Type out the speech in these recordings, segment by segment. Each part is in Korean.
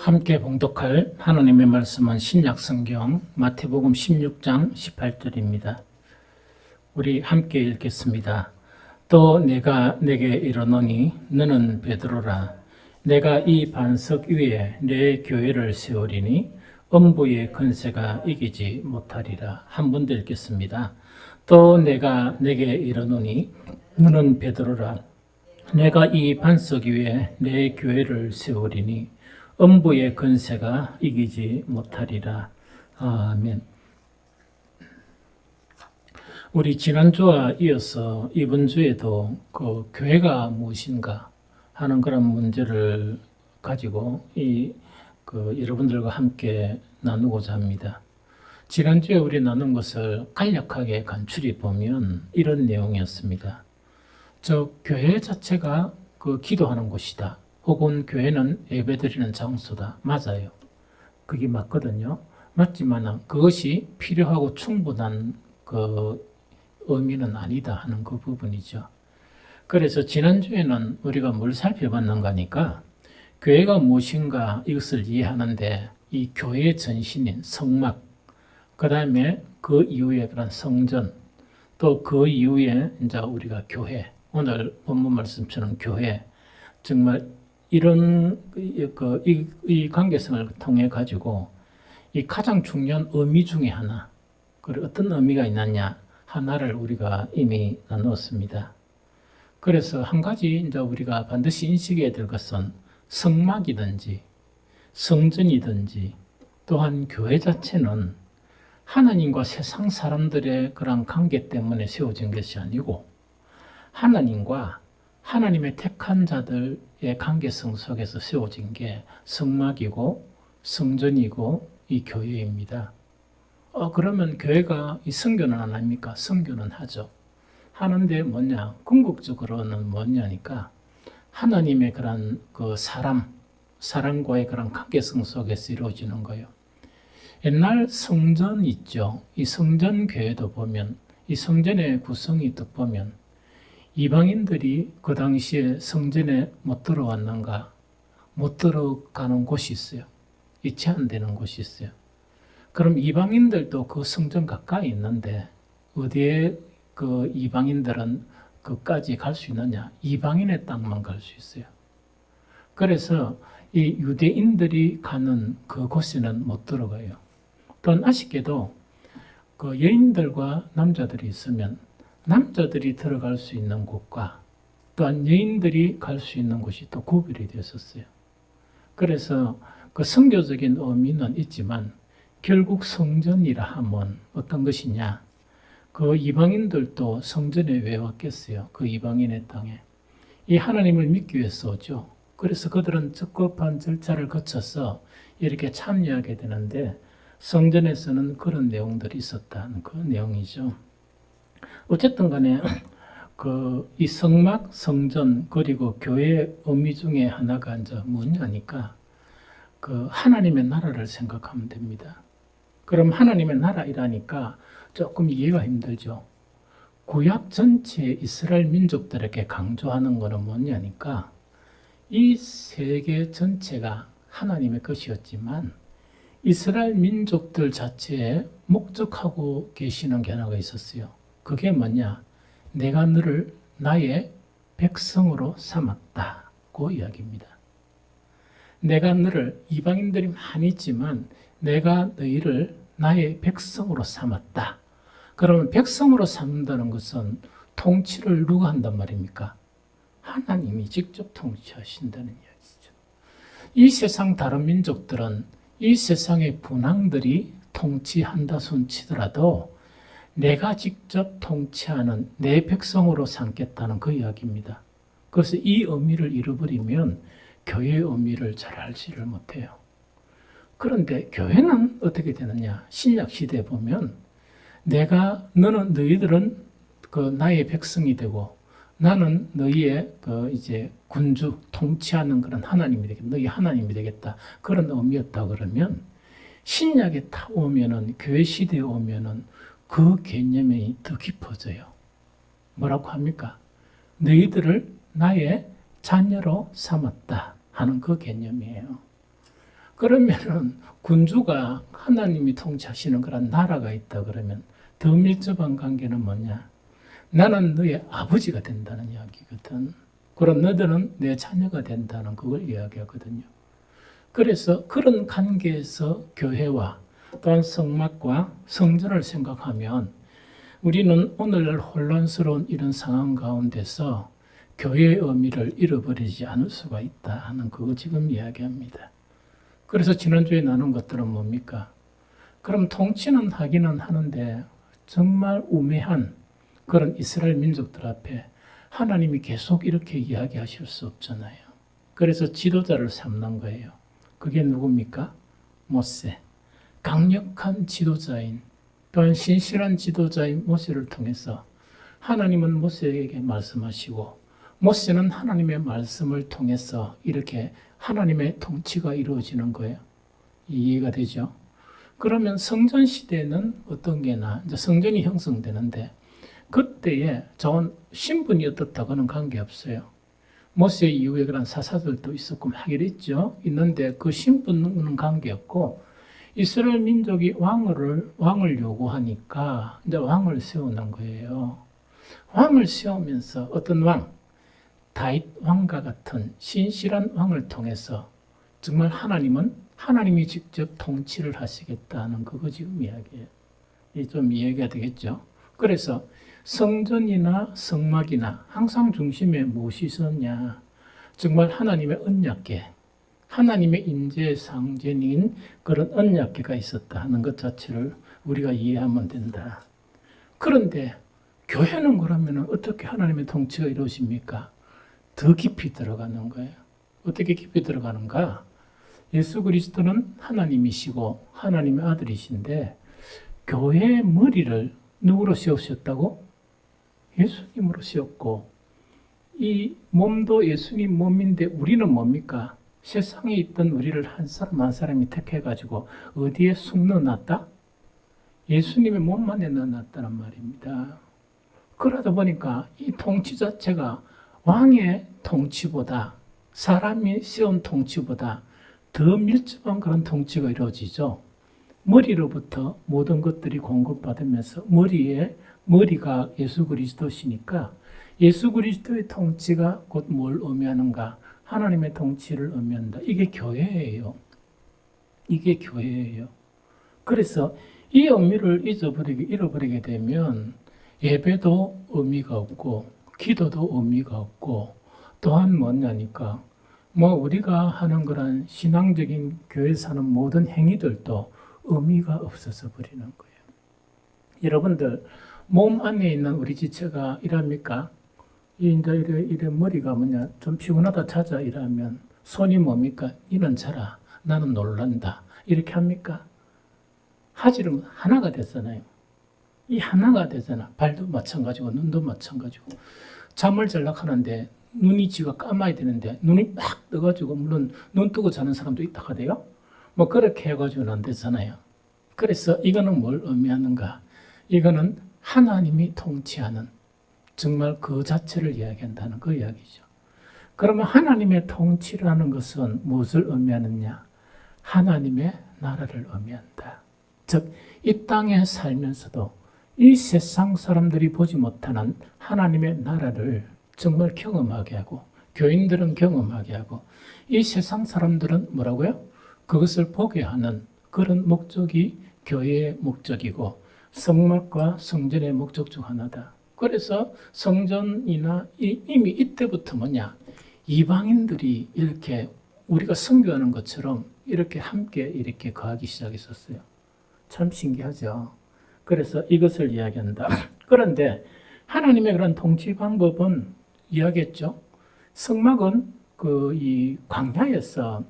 함께 봉독할 하나님의 말씀은 신약성경 마태복음 16장 18절입니다. 우리 함께 읽겠습니다. 또 내가 내게 이르노니 너는 베드로라. 내가 이 반석 위에 내 교회를 세우리니 음부의 권세가 이기지 못하리라. 한 번 더 읽겠습니다. 또 내가 내게 이르노니 너는 베드로라. 내가 이 반석 위에 내 교회를 세우리니 음부의 권세가 이기지 못하리라. 아멘. 우리 지난주와 이어서 이번 주에도 그 교회가 무엇인가 하는 그런 문제를 가지고 여러분들과 함께 나누고자 합니다. 지난주에 우리 나눈 것을 간략하게 간추리 보면 이런 내용이었습니다. 교회 자체가 기도하는 곳이다. 혹은 교회는 예배드리는 장소다. 맞아요. 그게 맞거든요. 맞지만 그것이 필요하고 충분한 의미는 아니다 하는 그 부분이죠. 그래서 지난주에는 우리가 뭘 살펴봤는가 하니까 교회가 무엇인가 이것을 이해하는데 이 교회의 전신인 성막, 그 다음에 그 이후에 그런 성전, 또 그 이후에 이제 우리가 교회, 오늘 본문 말씀처럼 교회, 정말 이런 이 관계성을 통해 가지고 이 가장 중요한 의미 중에 하나, 그리고 어떤 의미가 있느냐 하나를 우리가 이미 나누었습니다. 그래서 한 가지 이제 우리가 반드시 인식해야 될 것은 성막이든지 성전이든지 또한 교회 자체는 하나님과 세상 사람들의 그런 관계 때문에 세워진 것이 아니고 하나님과 하나님의 택한 자들의 관계성 속에서 세워진 게 성막이고 성전이고 이 교회입니다. 그러면 교회가 이 선교는 안 합니까? 선교는 하죠. 하는데 뭐냐? 궁극적으로는 뭐냐니까 하나님의 그런 사람과의 그런 관계성 속에서 이루어지는 거예요. 옛날 성전 있죠. 이 성전 교회도 보면 이 성전의 구성이 딱 보면 이방인들이 그 당시에 성전에 못 들어왔는가? 못 들어가는 곳이 있어요. 이 제한되는 곳이 있어요. 그럼 이방인들도 그 성전 가까이 있는데 어디에 그 이방인들은 그까지 갈 수 있느냐? 이방인의 땅만 갈 수 있어요. 그래서 이 유대인들이 가는 그곳에는 못 들어가요. 또한 아쉽게도 그 여인들과 남자들이 있으면 남자들이 들어갈 수 있는 곳과 또한 여인들이 갈 수 있는 곳이 또 구별이 되었어요. 그래서 그 선교적인 의미는 있지만 결국 성전이라 하면 어떤 것이냐? 그 이방인들도 성전에 왜 왔겠어요? 그 이방인의 땅에. 이 하나님을 믿기 위해서 오죠. 그래서 그들은 적법한 절차를 거쳐서 이렇게 참여하게 되는데 성전에서는 그런 내용들이 있었다는 그 내용이죠. 어쨌든 간에 이 성막, 성전, 그리고 교회의 의미 중에 하나가 이제 뭐냐니까 하나님의 나라를 생각하면 됩니다. 그럼 하나님의 나라이라니까 조금 이해가 힘들죠. 구약 전체 이스라엘 민족들에게 강조하는 것은 뭐냐니까 이 세계 전체가 하나님의 것이었지만 이스라엘 민족들 자체에 목적하고 계시는 게 하나가 있었어요. 그게 뭐냐? 내가 너를 나의 백성으로 삼았다고 이야기입니다. 내가 너를, 이방인들이 많이 있지만 내가 너희를 나의 백성으로 삼았다. 그러면 백성으로 삼는다는 것은 통치를 누가 한단 말입니까? 하나님이 직접 통치하신다는 이야기죠. 이 세상 다른 민족들은 이 세상의 분황들이 통치한다 손치더라도 내가 직접 통치하는 내 백성으로 삼겠다는 그 이야기입니다. 그래서 이 의미를 잃어버리면 교회의 의미를 잘 알지를 못해요. 그런데 교회는 어떻게 되느냐? 신약 시대에 보면 너희들은 나의 백성이 되고 나는 너희의 이제 군주, 통치하는 그런 하나님이 되겠다. 너희 하나님이 되겠다. 그런 의미였다 그러면 신약에 타 오면은 교회 시대에 오면은 그 개념이 더 깊어져요. 뭐라고 합니까? 너희들을 나의 자녀로 삼았다 하는 그 개념이에요. 그러면은 군주가 하나님이 통치하시는 그런 나라가 있다 그러면 더 밀접한 관계는 뭐냐? 나는 너의 아버지가 된다는 이야기거든. 그럼 너희들은 내 자녀가 된다는 그걸 이야기하거든요. 그래서 그런 관계에서 교회와 또한 성막과 성전을 생각하면 우리는 오늘날 혼란스러운 이런 상황 가운데서 교회의 의미를 잃어버리지 않을 수가 있다 하는 그거 지금 이야기합니다. 그래서 지난주에 나눈 것들은 뭡니까? 그럼 통치는 하기는 하는데 정말 우매한 그런 이스라엘 민족들 앞에 하나님이 계속 이렇게 이야기하실 수 없잖아요. 그래서 지도자를 삼는 거예요. 그게 누굽니까? 모세. 강력한 지도자인 또한 신실한 지도자인 모세를 통해서 하나님은 모세에게 말씀하시고 모세는 하나님의 말씀을 통해서 이렇게 하나님의 통치가 이루어지는 거예요. 이해가 되죠? 그러면 성전 시대는 어떤 게나 이제 성전이 형성되는데 그때에 좋은 신분이 어떻다고는 관계없어요. 모세 이후에 그런 사사들도 있었고 막 이랬죠. 있는데 그 신분은 관계없고 이스라엘 민족이 왕을 요구하니까 이제 왕을 세우는 거예요. 왕을 세우면서 어떤 왕, 다윗 왕과 같은 신실한 왕을 통해서 정말 하나님이 직접 통치를 하시겠다는 그거 지금 이야기예요. 좀 이해가 되겠죠? 그래서 성전이나 성막이나 항상 중심에 무엇이 있었냐? 정말 하나님의 언약궤, 하나님의 인재의 상징인 그런 언약궤가 있었다 하는 것 자체를 우리가 이해하면 된다. 그런데 교회는 그러면 어떻게 하나님의 통치가 이루어집니까? 더 깊이 들어가는 거예요. 어떻게 깊이 들어가는가? 예수 그리스도는 하나님이시고 하나님의 아들이신데 교회의 머리를 누구로 세우셨다고? 예수님으로 세웠고 이 몸도 예수님 몸인데 우리는 뭡니까? 세상에 있던 우리를 한 사람 한 사람이 택해가지고 어디에 숙 넣어놨다? 예수님의 몸 안에 넣어놨다는 말입니다. 그러다 보니까 이 통치 자체가 왕의 통치보다 사람이 세운 통치보다 더 밀접한 그런 통치가 이루어지죠. 머리로부터 모든 것들이 공급받으면서 머리가 예수 그리스도시니까 예수 그리스도의 통치가 곧 뭘 의미하는가? 하나님의 통치를 의미한다. 이게 교회예요. 이게 교회예요. 그래서 이 의미를 잃어버리게 되면 예배도 의미가 없고 기도도 의미가 없고 또한 뭐냐니까 우리가 하는 그런 신앙적인 교회에서 하는 모든 행위들도 의미가 없어져 버리는 거예요. 여러분들 몸 안에 있는 우리 지체가 이랍니까? 이래 머리가 좀 피곤하다 자자 이러면 손이 뭡니까? 이는 자라 나는 놀란다 이렇게 합니까? 하지는 하나가 됐잖아요. 이 하나가 되잖아. 발도 마찬가지고 눈도 마찬가지고 잠을 잘락 하는데 눈이 지가 감아야 되는데 눈이 막 떠가지고 물론 눈 뜨고 자는 사람도 있다 하대요. 그렇게 해가지고는 안 되잖아요. 그래서 이거는 뭘 의미하는가? 이거는 하나님이 통치하는 정말 그 자체를 이야기한다는 그 이야기죠. 그러면 하나님의 통치라는 것은 무엇을 의미하느냐? 하나님의 나라를 의미한다. 즉, 이 땅에 살면서도 이 세상 사람들이 보지 못하는 하나님의 나라를 정말 경험하게 하고 교인들은 경험하게 하고 이 세상 사람들은 뭐라고요? 그것을 보게 하는 그런 목적이 교회의 목적이고 성막과 성전의 목적 중 하나다. 그래서 성전이나 이미 이때부터 이방인들이 이렇게 우리가 선교하는 것처럼 이렇게 함께 이렇게 거하기 시작했었어요. 참 신기하죠. 그래서 이것을 이야기한다. 그런데 하나님의 그런 통치 방법은 이야기했죠. 성막은 이 광야에서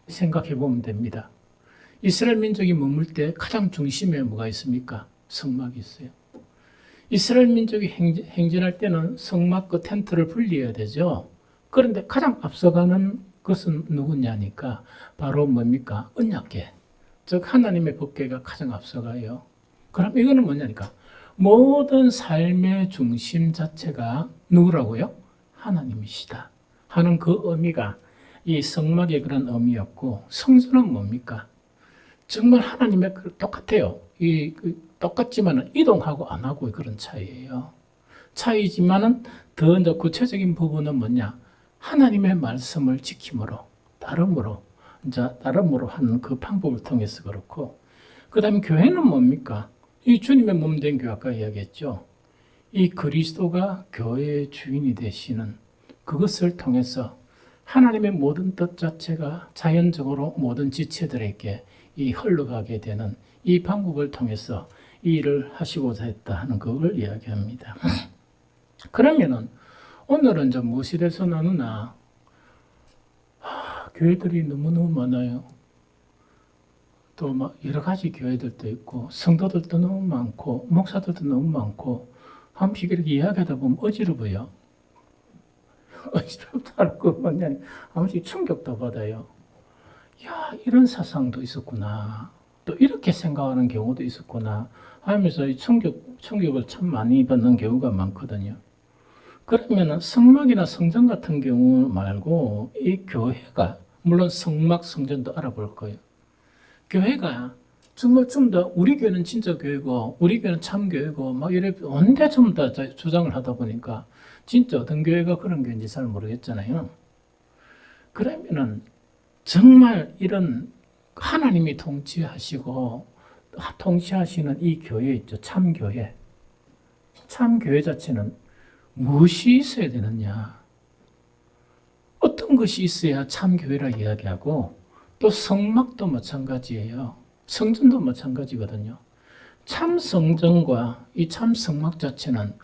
생각해 보면 됩니다. 이스라엘 민족이 머물 때 가장 중심에 뭐가 있습니까? 성막이 있어요. 이스라엘 민족이 행진할 때는 성막 그 텐트를 분리해야 되죠. 그런데 가장 앞서가는 것은 누구냐니까 바로 뭡니까? 언약궤. 즉 하나님의 법궤가 가장 앞서가요. 그럼 이거는 뭐냐니까 모든 삶의 중심 자체가 누구라고요? 하나님이시다 하는 그 의미가 이 성막의 그런 의미였고, 성전은 뭡니까? 정말 하나님의 똑같아요. 똑같지만은 이동하고 안 하고 그런 차이예요. 차이지만은 더 이제 구체적인 부분은 뭐냐? 하나님의 말씀을 지킴으로, 따름으로 하는 그 방법을 통해서 그렇고, 그 다음에 교회는 뭡니까? 이 주님의 몸된 교회 아까 이야기했죠. 이 그리스도가 교회의 주인이 되시는 그것을 통해서 하나님의 모든 뜻 자체가 자연적으로 모든 지체들에게 이 흘러가게 되는 이 방법을 통해서 이 일을 하시고자 했다 하는 그걸 이야기합니다. 그러면은 오늘은 좀 무엇에 대해서 나누나? 교회들이 너무너무 많아요. 또 막 여러 가지 교회들도 있고 성도들도 너무 많고 목사들도 너무 많고 한 번씩 이렇게 이야기하다 보면 어지러워요. 어지럽다는 거 뭐냐? 한 번씩 충격도 받아요. 야, 이런 사상도 있었구나. 또 이렇게 생각하는 경우도 있었구나 하면서 이 충격을 참 많이 받는 경우가 많거든요. 그러면 성막이나 성전 같은 경우 말고 이 교회가, 물론 성막, 성전도 알아볼 거예요. 교회가 정말 좀 더 우리 교회는 진짜 교회고 우리 교회는 참 교회고 막 이래 언제 좀 더 주장을 하다 보니까 진짜 어떤 교회가 그런 교회인지 잘 모르겠잖아요. 그러면은 정말 이런 하나님이 통치하시고 통치하시는 이 교회 있죠. 참교회. 참교회 자체는 무엇이 있어야 되느냐? 어떤 것이 있어야 참교회라 이야기하고 또 성막도 마찬가지예요. 성전도 마찬가지거든요. 참 성전과 이 참 성막 자체는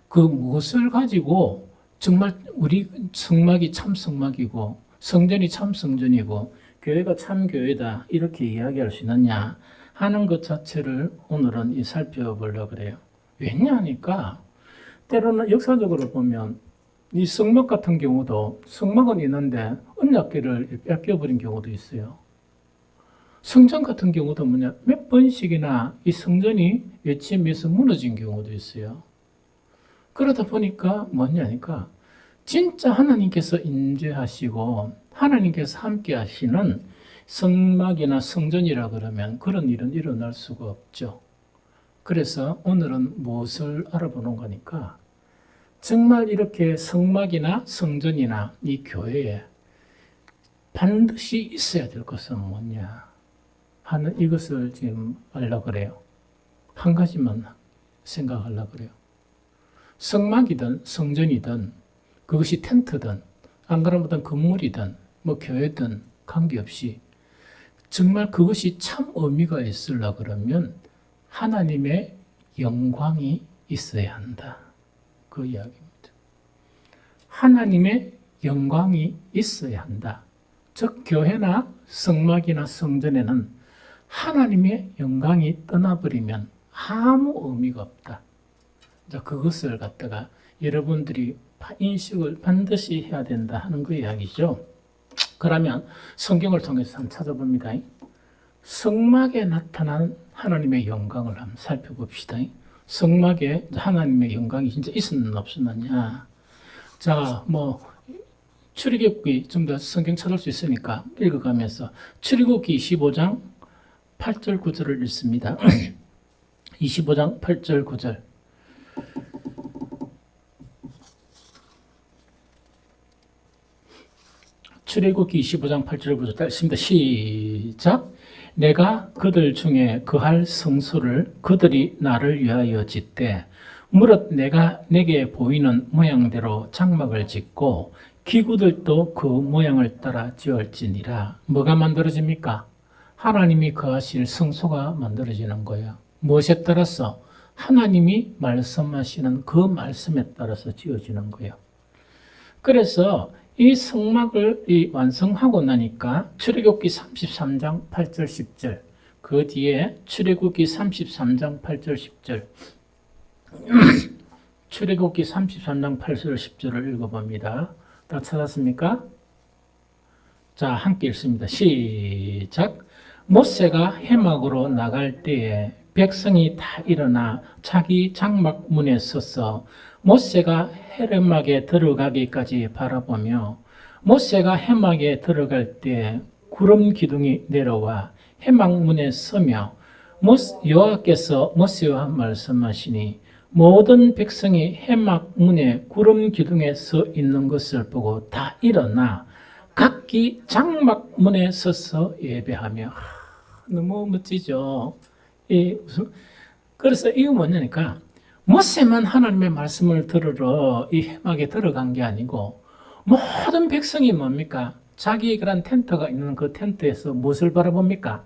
그 무엇을 가지고 정말 우리 성막이 참 성막이고 성전이 참 성전이고 교회가 참 교회다 이렇게 이야기할 수 있느냐 하는 것 자체를 오늘은 살펴보려고 그래요. 왜냐하니까 때로는 역사적으로 보면 이 성막 같은 경우도 성막은 있는데 언약궤를 뺏겨버린 경우도 있어요. 성전 같은 경우도 뭐냐 몇 번씩이나 이 성전이 외침에서 무너진 경우도 있어요. 그러다 보니까 뭐냐니까 진짜 하나님께서 임재하시고 하나님께서 함께 하시는 성막이나 성전이라 그러면 그런 일은 일어날 수가 없죠. 그래서 오늘은 무엇을 알아보는 거니까 정말 이렇게 성막이나 성전이나 이 교회에 반드시 있어야 될 것은 뭐냐 하는 이것을 지금 알려고 그래요. 한 가지만 생각하려고 그래요. 성막이든 성전이든 그것이 텐트든 안 그러면 어떤 건물이든 뭐 교회든 관계없이 정말 그것이 참 의미가 있으려 그러면 하나님의 영광이 있어야 한다. 그 이야기입니다. 하나님의 영광이 있어야 한다. 즉 교회나 성막이나 성전에는 하나님의 영광이 떠나버리면 아무 의미가 없다. 그것을 갖다가 여러분들이 인식을 반드시 해야 된다 하는 그 이야기죠. 그러면 성경을 통해서 한번 찾아봅니다. 성막에 나타난 하나님의 영광을 한번 살펴봅시다. 성막에 하나님의 영광이 진짜 있었느냐 없었느냐. 자, 출애굽기 좀 더 성경 찾을 수 있으니까 읽어가면서 출애굽기 25장 8절 9절을 읽습니다. 25장 8절 9절. 출애굽기 25장 8절 9절 읽습니다. 시작. 내가 그들 중에 거할 성소를 그들이 나를 위하여 짓되 무릇 내가 내게 보이는 모양대로 장막을 짓고 기구들도 그 모양을 따라 지을지니라. 뭐가 만들어집니까? 하나님이 거하실 성소가 만들어지는 거예요. 무엇에 따라서? 하나님이 말씀하시는 그 말씀에 따라서 지어지는 거예요. 그래서 이 성막을 완성하고 나니까 출애굽기 33장 8절 10절 그 뒤에 출애굽기 33장 8절 10절 출애굽기 33장 8절 10절을 읽어봅니다. 다 찾았습니까? 자, 함께 읽습니다. 시작. 모세가 회막으로 나갈 때에 백성이 다 일어나 자기 장막 문에 서서 모세가 헤르막에 들어가기까지 바라보며 모세가 회막에 들어갈 때 구름 기둥이 내려와 회막문에 서며 여호와께서 모세와 말씀하시니 모든 백성이 회막문에 구름 기둥에 서 있는 것을 보고 다 일어나 각기 장막문에 서서 예배하며. 너무 멋지죠. 그래서 이거 뭐냐니까 모세만 하나님의 말씀을 들으러 이 회막에 들어간 게 아니고 모든 백성이 뭡니까? 자기 그런 텐트가 있는 그 텐트에서 무엇을 바라봅니까?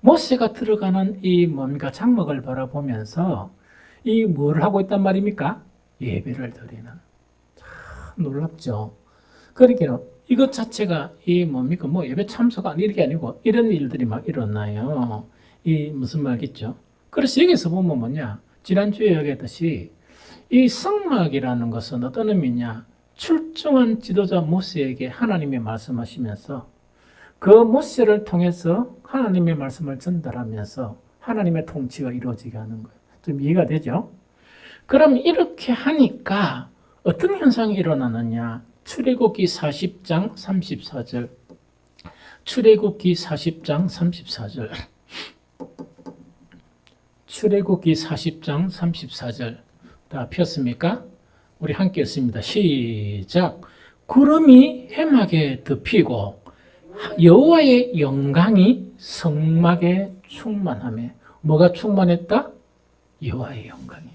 모세가 들어가는 이 뭡니까? 장막을 바라보면서 이 뭘 하고 있단 말입니까? 예배를 드리는. 참 놀랍죠. 그러니까 이것 자체가 이 뭡니까? 뭐 예배 참석 이런 게 아니고 이런 일들이 막 일어나요. 이 무슨 말겠죠? 그래서 여기서 보면 뭐냐? 지난주에 얘기했듯이 이 성막이라는 것은 어떤 의미냐? 출중한 지도자 모세에게 하나님이 말씀하시면서 그 모세를 통해서 하나님의 말씀을 전달하면서 하나님의 통치가 이루어지게 하는 거예요. 좀 이해가 되죠? 그럼 이렇게 하니까 어떤 현상이 일어나느냐? 출애굽기 40장 34절. 출애굽기 40장 34절. 출애굽기 40장 34절. 다 폈습니까? 우리 함께 읽습니다. 시작. 구름이 회막에 덮이고 여호와의 영광이 성막에 충만하며. 뭐가 충만했다? 여호와의 영광이.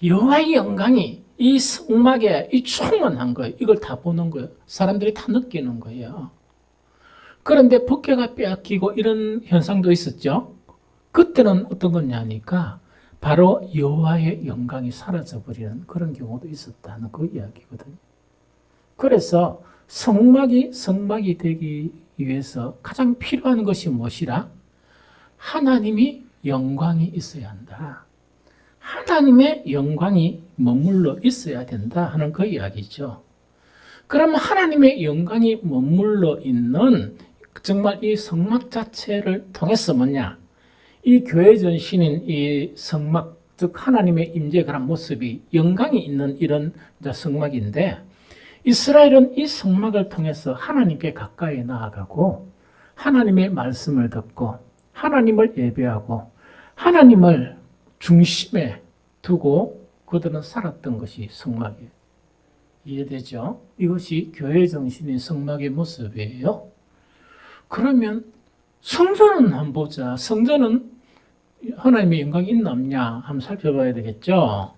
여호와의 영광이 이 성막에 이 충만한 거예요. 이걸 다 보는 거예요. 사람들이 다 느끼는 거예요. 그런데 법궤가 빼앗기고 이런 현상도 있었죠. 그때는 어떤 거냐니까 바로 여호와의 영광이 사라져버리는 그런 경우도 있었다는 그 이야기거든요. 그래서 성막이 되기 위해서 가장 필요한 것이 무엇이라? 하나님이 영광이 있어야 한다. 하나님의 영광이 머물러 있어야 된다 하는 그 이야기죠. 그러면 하나님의 영광이 머물러 있는 정말 이 성막 자체를 통해서 뭐냐? 이 교회 전신인 이 성막, 즉 하나님의 임재의 그런 모습이 영광이 있는 이런 성막인데 이스라엘은 이 성막을 통해서 하나님께 가까이 나아가고 하나님의 말씀을 듣고 하나님을 예배하고 하나님을 중심에 두고 그들은 살았던 것이 성막이에요. 이해되죠? 이것이 교회 정신인 성막의 모습이에요. 그러면 성전은 한번 보자. 성전은 하나님의 영광이 있나 없냐 한번 살펴봐야 되겠죠.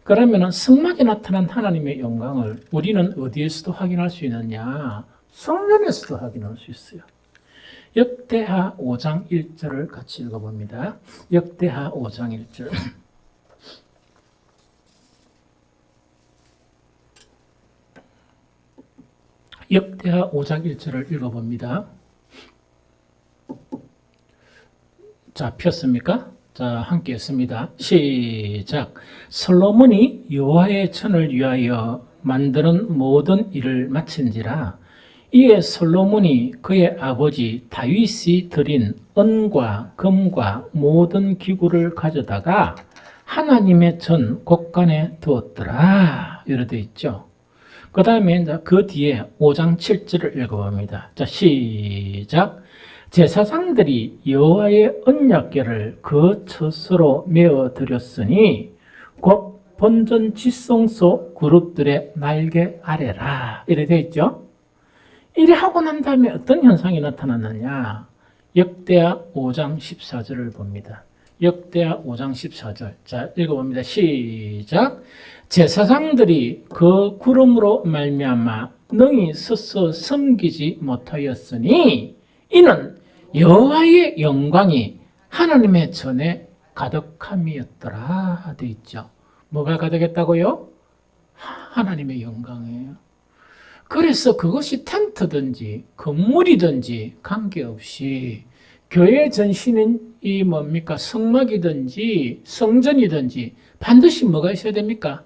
그러면 성막에 나타난 하나님의 영광을 우리는 어디에서도 확인할 수 있느냐? 성전에서도 확인할 수 있어요. 역대하 5장 1절을 같이 읽어봅니다. 역대하 5장 1절. 역대하 5장 1절을 읽어봅니다. 자, 폈습니까? 자, 함께 했습니다. 시작. 솔로몬이 여호와의 전을 위하여 만드는 모든 일을 마친지라. 이에 솔로몬이 그의 아버지 다윗이 드린 은과 금과 모든 기구를 가져다가 하나님의 전 곳간에 두었더라. 이렇게 되어 있죠. 그 다음에 그 뒤에 5장 7절을 읽어봅니다. 자, 시작. 제사장들이 여호와의 언약궤를 그 처소로 메어 드렸으니 곧 본전 지성소 그룹들의 날개 아래라. 이렇게 되어 있죠. 이래 하고 난 다음에 어떤 현상이 나타났느냐? 역대하 5장 14절을 봅니다. 역대하 5장 14절. 자, 읽어봅니다. 시작. 제사장들이 그 구름으로 말미암아 능히 서서 섬기지 못하였으니 이는 여호와의 영광이 하나님의 전에 가득함이었더라 되어 있죠. 뭐가 가득했다고요? 하나님의 영광이에요. 그래서 그것이 텐트든지 건물이든지 관계없이 교회 전신은 이 뭡니까? 성막이든지 성전이든지 반드시 뭐가 있어야 됩니까?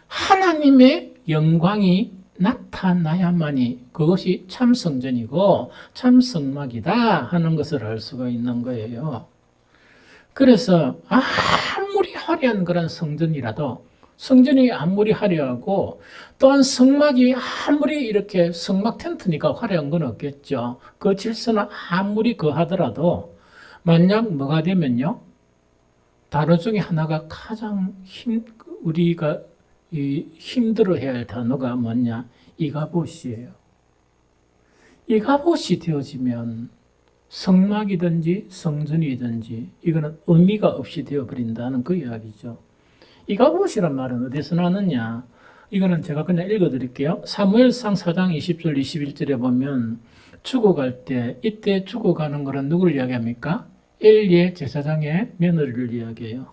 하나님의 영광이 나타나야만이 그것이 참 성전이고 참 성막이다 하는 것을 알 수가 있는 거예요. 그래서 아무리 화려한 그런 성전이라도 성전이 아무리 화려하고 또한 성막이 아무리 이렇게 성막 텐트니까 화려한 건 없겠죠. 그 질서는 아무리 거하더라도 만약 뭐가 되면요. 단어 중에 하나가 가장 우리가 힘들어해야 할 단어가 뭐냐? 이가봇이에요. 이가봇이 되어지면 성막이든지 성전이든지 이거는 의미가 없이 되어버린다는 그 이야기죠. 이가봇이란 말은 어디서 나느냐? 이거는 제가 그냥 읽어드릴게요. 사무엘상 4장 20절 21절에 보면 죽어갈 때 이때 죽어가는 거는 누구를 이야기합니까? 엘리의 제사장의 며느리를 이야기해요.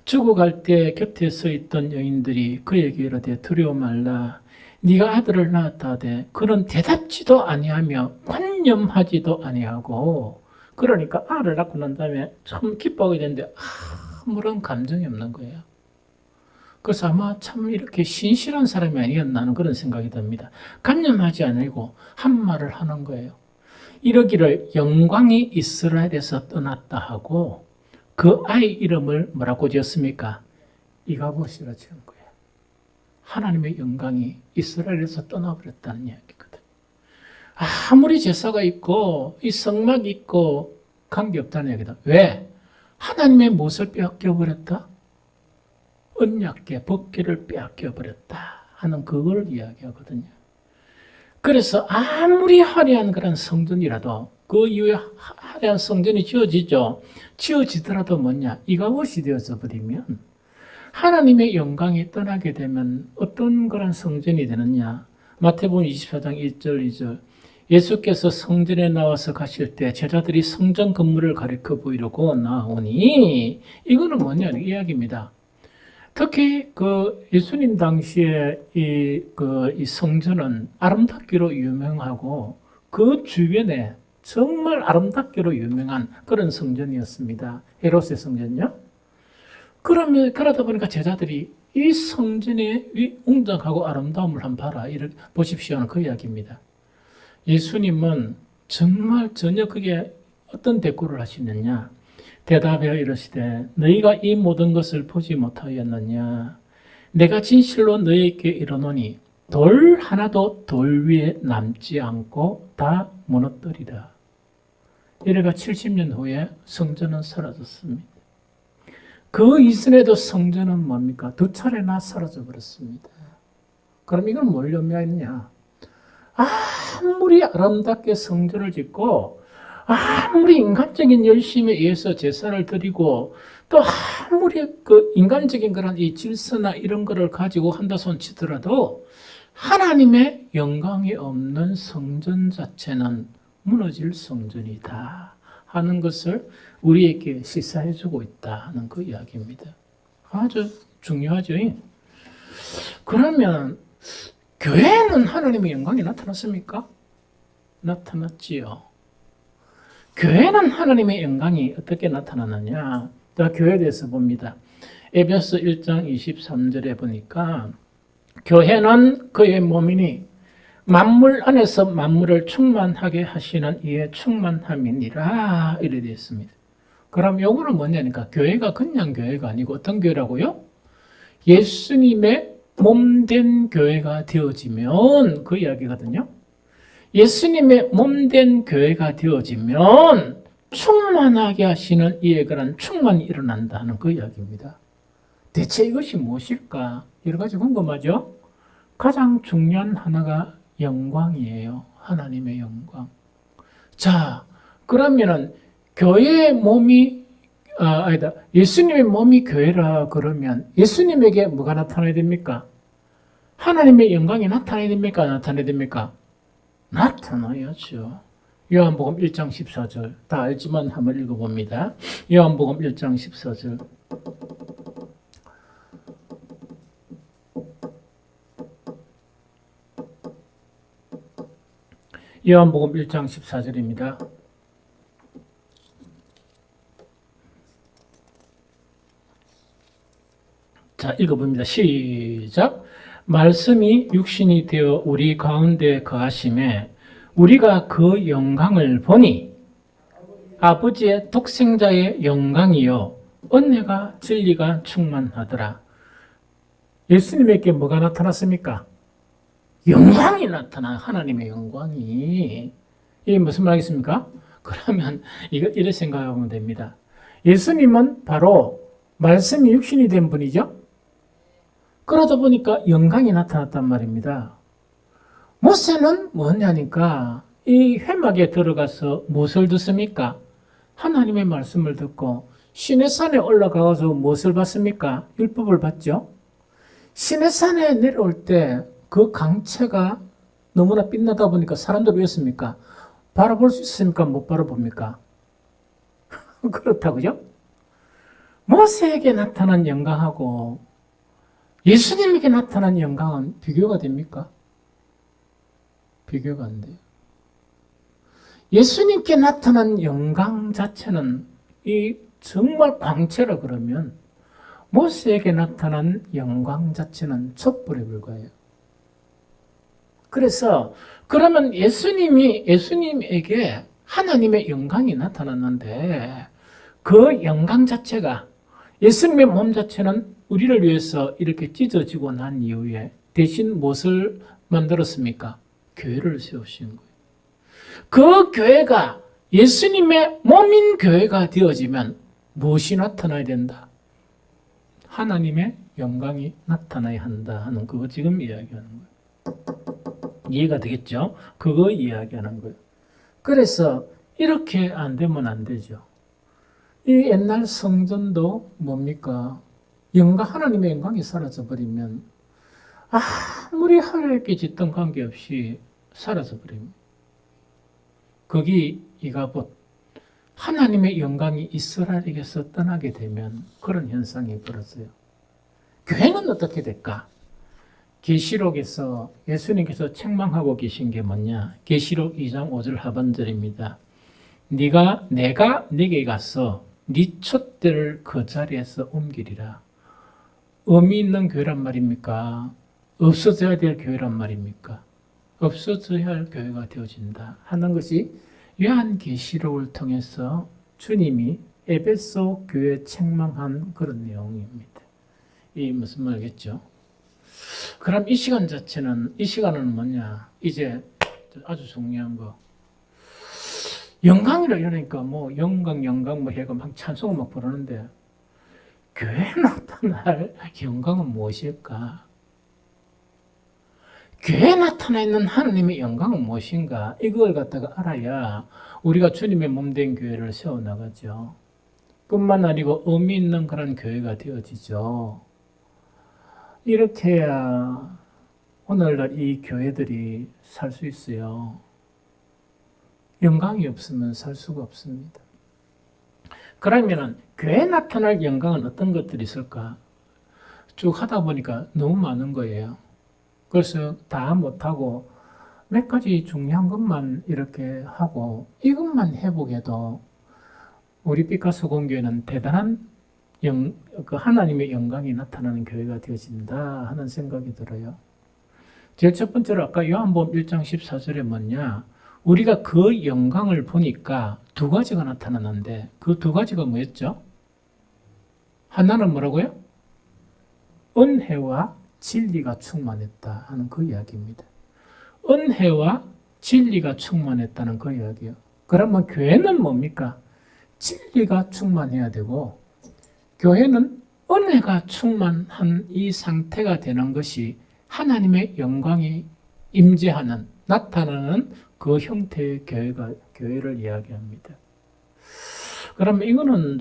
죽어갈 때 곁에 서 있던 여인들이 그에게 이르되 두려워 말라. 네가 아들을 낳았다 하되 그는 대답지도 아니하며 관념하지도 아니하고 그러니까 아를 낳고 난 다음에 참 기뻐하게 되는데 아무런 감정이 없는 거예요. 그래서 아마 참 이렇게 신실한 사람이 아니었나 하는 그런 생각이 듭니다. 관념하지 않고 한 말을 하는 거예요. 이러기를 영광이 이스라엘에서 떠났다 하고 그 아이 이름을 뭐라고 지었습니까? 이가봇이라 지은 거예요. 하나님의 영광이 이스라엘에서 떠나버렸다는 이야기거든요. 아무리 제사가 있고 이 성막이 있고 관계없다는 얘기다. 왜? 하나님의 무엇을 빼앗겨버렸다? 언약궤, 법궤를 빼앗겨버렸다 하는 그걸 이야기하거든요. 그래서 아무리 화려한 그런 성전이라도 그 이후에 화려한 성전이 지어지죠. 지어지더라도 뭐냐? 이가봇이 되어져 버리면 하나님의 영광이 떠나게 되면 어떤 그런 성전이 되느냐? 마태복음 24장 1절 2절 예수께서 성전에 나와서 가실 때 제자들이 성전 건물을 가리켜 보이려고 나오니 이거는 뭐냐? 이야기입니다. 특히 그 예수님 당시에 이 성전은 아름답기로 유명하고 그 주변에 정말 아름답기로 유명한 그런 성전이었습니다. 헤롯의 성전요. 그러다 보니까 제자들이 이 성전의 이 웅장하고 아름다움을 한번 봐라. 이렇게 보십시오. 하는 그 이야기입니다. 예수님은 정말 전혀 그게 어떤 대꾸를 하시느냐. 대답하여 이르시되 너희가 이 모든 것을 보지 못하였느냐. 내가 진실로 너희에게 이르노니 돌 하나도 돌 위에 남지 않고 다 무너뜨리라. 이래가 70년 후에 성전은 사라졌습니다. 그 이전에도 성전은 뭡니까? 2차례나 사라져 버렸습니다. 그럼 이건 뭘 의미하느냐? 아무리 아름답게 성전을 짓고 아무리 인간적인 열심에 의해서 제사를 드리고 또 아무리 그 인간적인 그런 이 질서나 이런 거를 가지고 한다 손치더라도 하나님의 영광이 없는 성전 자체는 무너질 성전이다 하는 것을 우리에게 시사해주고 있다는 그 이야기입니다. 아주 중요하죠. 그러면 교회는 하나님의 영광이 나타났습니까? 나타났지요. 교회는 하나님의 영광이 어떻게 나타나느냐? 자, 교회에 대해서 봅니다. 에베소 1장 23절에 보니까 교회는 그의 몸이니 만물 안에서 만물을 충만하게 하시는 이의 충만함이니라 이래 되어 있습니다. 그럼 요거는 뭐냐니까 교회가 그냥 교회가 아니고 어떤 교회라고요? 예수님의 몸된 교회가 되어지면 그 이야기거든요. 예수님의 몸된 교회가 되어지면 충만하게 하시는 이에 관한 충만이 일어난다는 그 이야기입니다. 대체 이것이 무엇일까? 여러 가지 궁금하죠? 가장 중요한 하나가 영광이에요. 하나님의 영광. 자, 그러면은 교회의 몸이 아니다. 예수님의 몸이 교회라 그러면 예수님에게 뭐가 나타나야 됩니까? 하나님의 영광이 나타나야 됩니까? 나타나야 됩니까? 나타나야죠. 요한복음 1장 14절 다 알지만 한번 읽어봅니다. 요한복음 1장 14절 요한복음 1장 14절입니다. 자, 읽어봅니다. 시작. 말씀이 육신이 되어 우리 가운데 거하심에 우리가 그 영광을 보니 아버지의 독생자의 영광이요 은혜가 진리가 충만하더라. 예수님에게 뭐가 나타났습니까? 영광이 나타나, 하나님의 영광이. 이게 무슨 말이겠습니까? 그러면 이렇게 생각하면 됩니다. 예수님은 바로 말씀이 육신이 된 분이죠? 그러다 보니까 영광이 나타났단 말입니다. 모세는 뭐냐니까 이 회막에 들어가서 무엇을 듣습니까? 하나님의 말씀을 듣고 시내산에 올라가서 무엇을 봤습니까? 율법을 봤죠? 시내산에 내려올 때 그 강체가 너무나 빛나다 보니까 사람들이 왜 했습니까? 바라볼 수 있습니까? 못 바라봅니까? 그렇다고요? 모세에게 나타난 영광하고 예수님에게 나타난 영광은 비교가 됩니까? 비교가 안 돼요. 예수님께 나타난 영광 자체는 이 정말 광채라 그러면 모세에게 나타난 영광 자체는 촛불에 불과해요. 그래서 그러면 예수님에게 하나님의 영광이 나타났는데 그 영광 자체가 예수님의 몸 자체는 우리를 위해서 이렇게 찢어지고 난 이후에 대신 무엇을 만들었습니까? 교회를 세우신 거예요. 그 교회가 예수님의 몸인 교회가 되어지면 무엇이 나타나야 된다? 하나님의 영광이 나타나야 한다 하는 그거 지금 이야기하는 거예요. 이해가 되겠죠? 그거 이야기하는 거예요. 그래서 이렇게 안 되면 안 되죠. 이 옛날 성전도 뭡니까? 하나님의 영광이 사라져버리면 아무리 하얗게 짓던 관계없이 사라져버립니다. 거기 이가봇 하나님의 영광이 이스라엘에게서 떠나게 되면 그런 현상이 벌어져요. 교회는 어떻게 될까? 계시록에서 예수님께서 책망하고 계신 게 뭐냐? 계시록 2장 5절 하반절입니다. 내가 네게 가서 네 촛대를 그 자리에서 옮기리라. 의미 있는 교회란 말입니까? 없어져야 될 교회란 말입니까? 없어져야 할 교회가 되어진다 하는 것이 요한계시록을 통해서 주님이 에베소 교회에 책망한 그런 내용입니다. 이 무슨 말이겠죠? 그럼 이 시간은 뭐냐? 이제 아주 중요한 거. 영광이라 이러니까 영광 해가 막 찬송을 막 부르는데 교회에 나타날 영광은 무엇일까? 교회에 나타나 있는 하나님의 영광은 무엇인가? 이걸 갖다가 알아야 우리가 주님의 몸된 교회를 세워나가죠. 뿐만 아니고 의미 있는 그런 교회가 되어지죠. 이렇게 해야 오늘날 이 교회들이 살 수 있어요. 영광이 없으면 살 수가 없습니다. 그러면 교회에 나타날 영광은 어떤 것들이 있을까? 쭉 하다 보니까 너무 많은 거예요. 그래서 다 못하고 몇 가지 중요한 것만 이렇게 하고 이것만 회복해도 우리 빛가서 공교회는 대단한 그 하나님의 영광이 나타나는 교회가 되어진다 하는 생각이 들어요. 제일 첫 번째로 아까 요한복음 1장 14절에 뭐냐? 우리가 그 영광을 보니까 두 가지가 나타나는데 그 두 가지가 뭐였죠? 하나는 뭐라고요? 은혜와 진리가 충만했다 하는 그 이야기입니다. 은혜와 진리가 충만했다는 그 이야기요. 그러면 교회는 뭡니까? 진리가 충만해야 되고 교회는 은혜가 충만한 이 상태가 되는 것이 하나님의 영광이 임재하는, 나타나는 그 형태의 교회를 이야기합니다. 그러면 이거는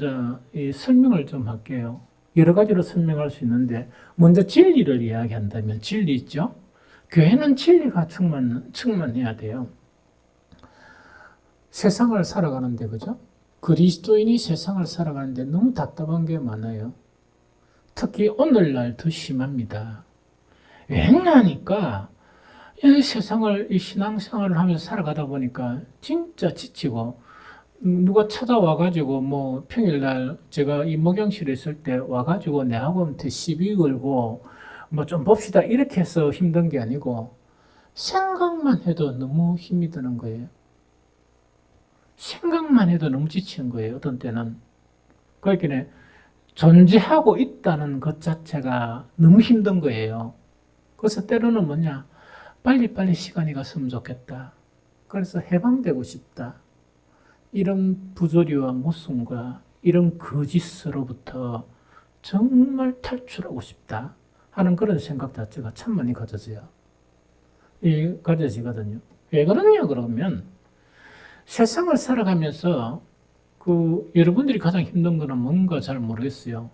이 설명을 좀 할게요. 여러 가지로 설명할 수 있는데 먼저 진리를 이야기한다면 진리 있죠? 교회는 진리가 충만해야 돼요. 세상을 살아가는데 그죠? 그리스도인이 세상을 살아가는데 너무 답답한 게 많아요. 특히 오늘날 더 심합니다. 왜냐하니까 이 세상을 이 신앙생활을 하면서 살아가다 보니까 진짜 지치고 누가 찾아와가지고 평일날 제가 이 목양실에 있을 때 와가지고 내하고한테 시비 걸고 좀 봅시다 이렇게 해서 힘든 게 아니고 생각만 해도 너무 힘이 드는 거예요. 생각만 해도 너무 지치는 거예요. 어떤 때는. 그러니까 존재하고 있다는 것 자체가 너무 힘든 거예요. 그래서 때로는 뭐냐, 빨리빨리 시간이 갔으면 좋겠다. 그래서 해방되고 싶다. 이런 부조리와 모순과 이런 거짓으로부터 정말 탈출하고 싶다 하는 그런 생각 자체가 참 많이 가져지거든요. 왜 그러냐 그러면 세상을 살아가면서 여러분들이 가장 힘든 거는 뭔가 잘 모르겠어요.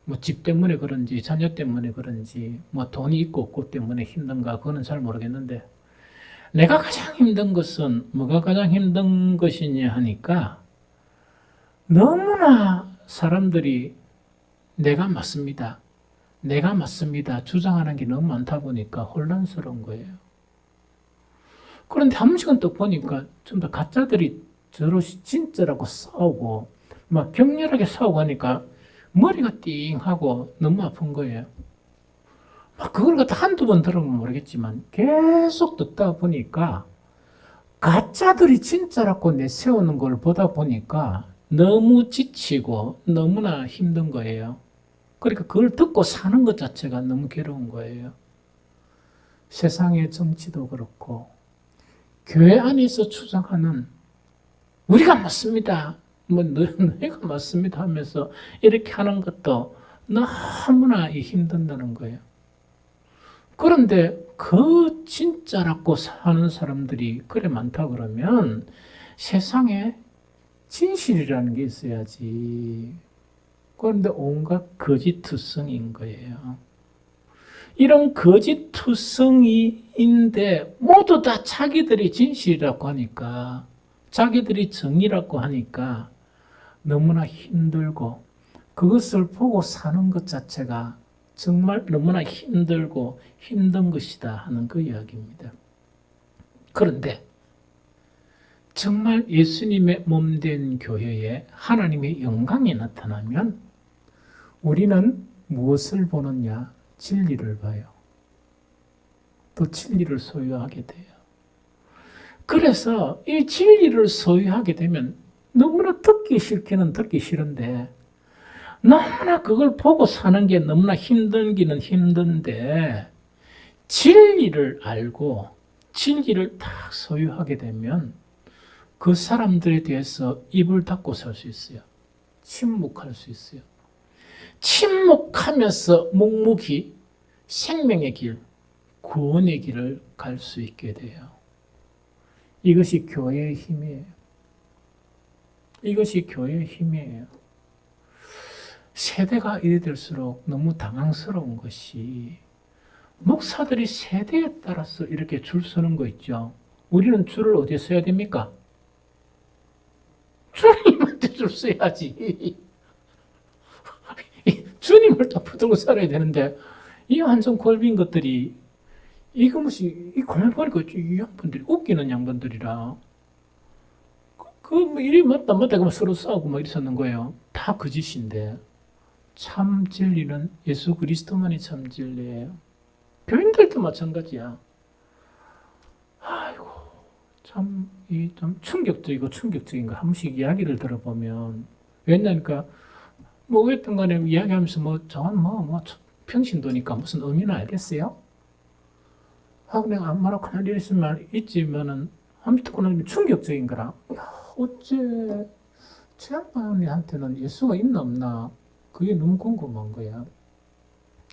뭐 집 때문에 그런지 자녀 때문에 그런지 뭐 돈이 있고 없고 때문에 힘든가 그거는 잘 모르겠는데 내가 가장 힘든 것은 뭐가 가장 힘든 것이냐 하니까 너무나 사람들이 내가 맞습니다. 내가 맞습니다. 주장하는 게 너무 많다 보니까 혼란스러운 거예요. 그런데 한 번씩은 또 보니까 좀 더 가짜들이 저럿이 진짜라고 싸우고 막 격렬하게 싸우고 하니까 머리가 띵하고 너무 아픈 거예요. 막 그걸 갖다 한두 번 들으면 모르겠지만 계속 듣다 보니까 가짜들이 진짜라고 내세우는 걸 보다 보니까 너무 지치고 너무나 힘든 거예요. 그러니까 그걸 듣고 사는 것 자체가 너무 괴로운 거예요. 세상의 정치도 그렇고 교회 안에서 주장하는 우리가 맞습니다. 뭐 너희가 맞습니다 하면서 이렇게 하는 것도 너무나 힘든다는 거예요. 그런데 그 진짜라고 사는 사람들이 그래 많다 그러면 세상에 진실이라는 게 있어야지. 그런데 온갖 거짓투성인 거예요. 이런 거짓투성이인데 모두 다 자기들이 진실이라고 하니까 자기들이 정의라고 하니까 너무나 힘들고 그것을 보고 사는 것 자체가 정말 너무나 힘들고 힘든 것이다 하는 그 이야기입니다. 그런데 정말 예수님의 몸된 교회에 하나님의 영광이 나타나면 우리는 무엇을 보느냐? 진리를 봐요. 또 진리를 소유하게 돼요. 그래서 이 진리를 소유하게 되면 너무나 듣기 싫기는 듣기 싫은데 너무나 그걸 보고 사는 게 너무나 힘들기는 힘든데 진리를 알고 진리를 딱 소유하게 되면 그 사람들에 대해서 입을 닫고 살 수 있어요. 침묵할 수 있어요. 침묵하면서 묵묵히 생명의 길, 구원의 길을 갈 수 있게 돼요. 이것이 교회의 힘이에요. 이것이 교회의 힘이에요. 세대가 이래 될수록 너무 당황스러운 것이 목사들이 세대에 따라서 이렇게 줄 서는 거 있죠. 우리는 줄을 어디에 서야 됩니까? 주님한테 줄 서야지. 주님을 다 붙들고 살아야 되는데 이 완전 골빈 것들이 이거 무슨 이 골머리가 이 양반들이 웃기는 양반들이라 뭐 이리 맞다 그러면 서로 싸우고 막 이랬었는 거예요. 다 거짓인데 참 진리는 예수 그리스도만이 참 진리예요. 교인들도 마찬가지야. 아이고 참 이 좀 충격적인 거 한 번씩 이야기를 들어보면 왜냐니까 뭐 어쨌든 간에 이야기하면서 뭐 저건 뭐 평신도니까 무슨 의미는 알겠어요? 하고 내가 안 말하고 그냥 이랬으면 있지만은 한번 듣고 나면 충격적인 거라. 야, 어째 저 양반한테는 예수가 있나 없나 그게 너무 궁금한 거야.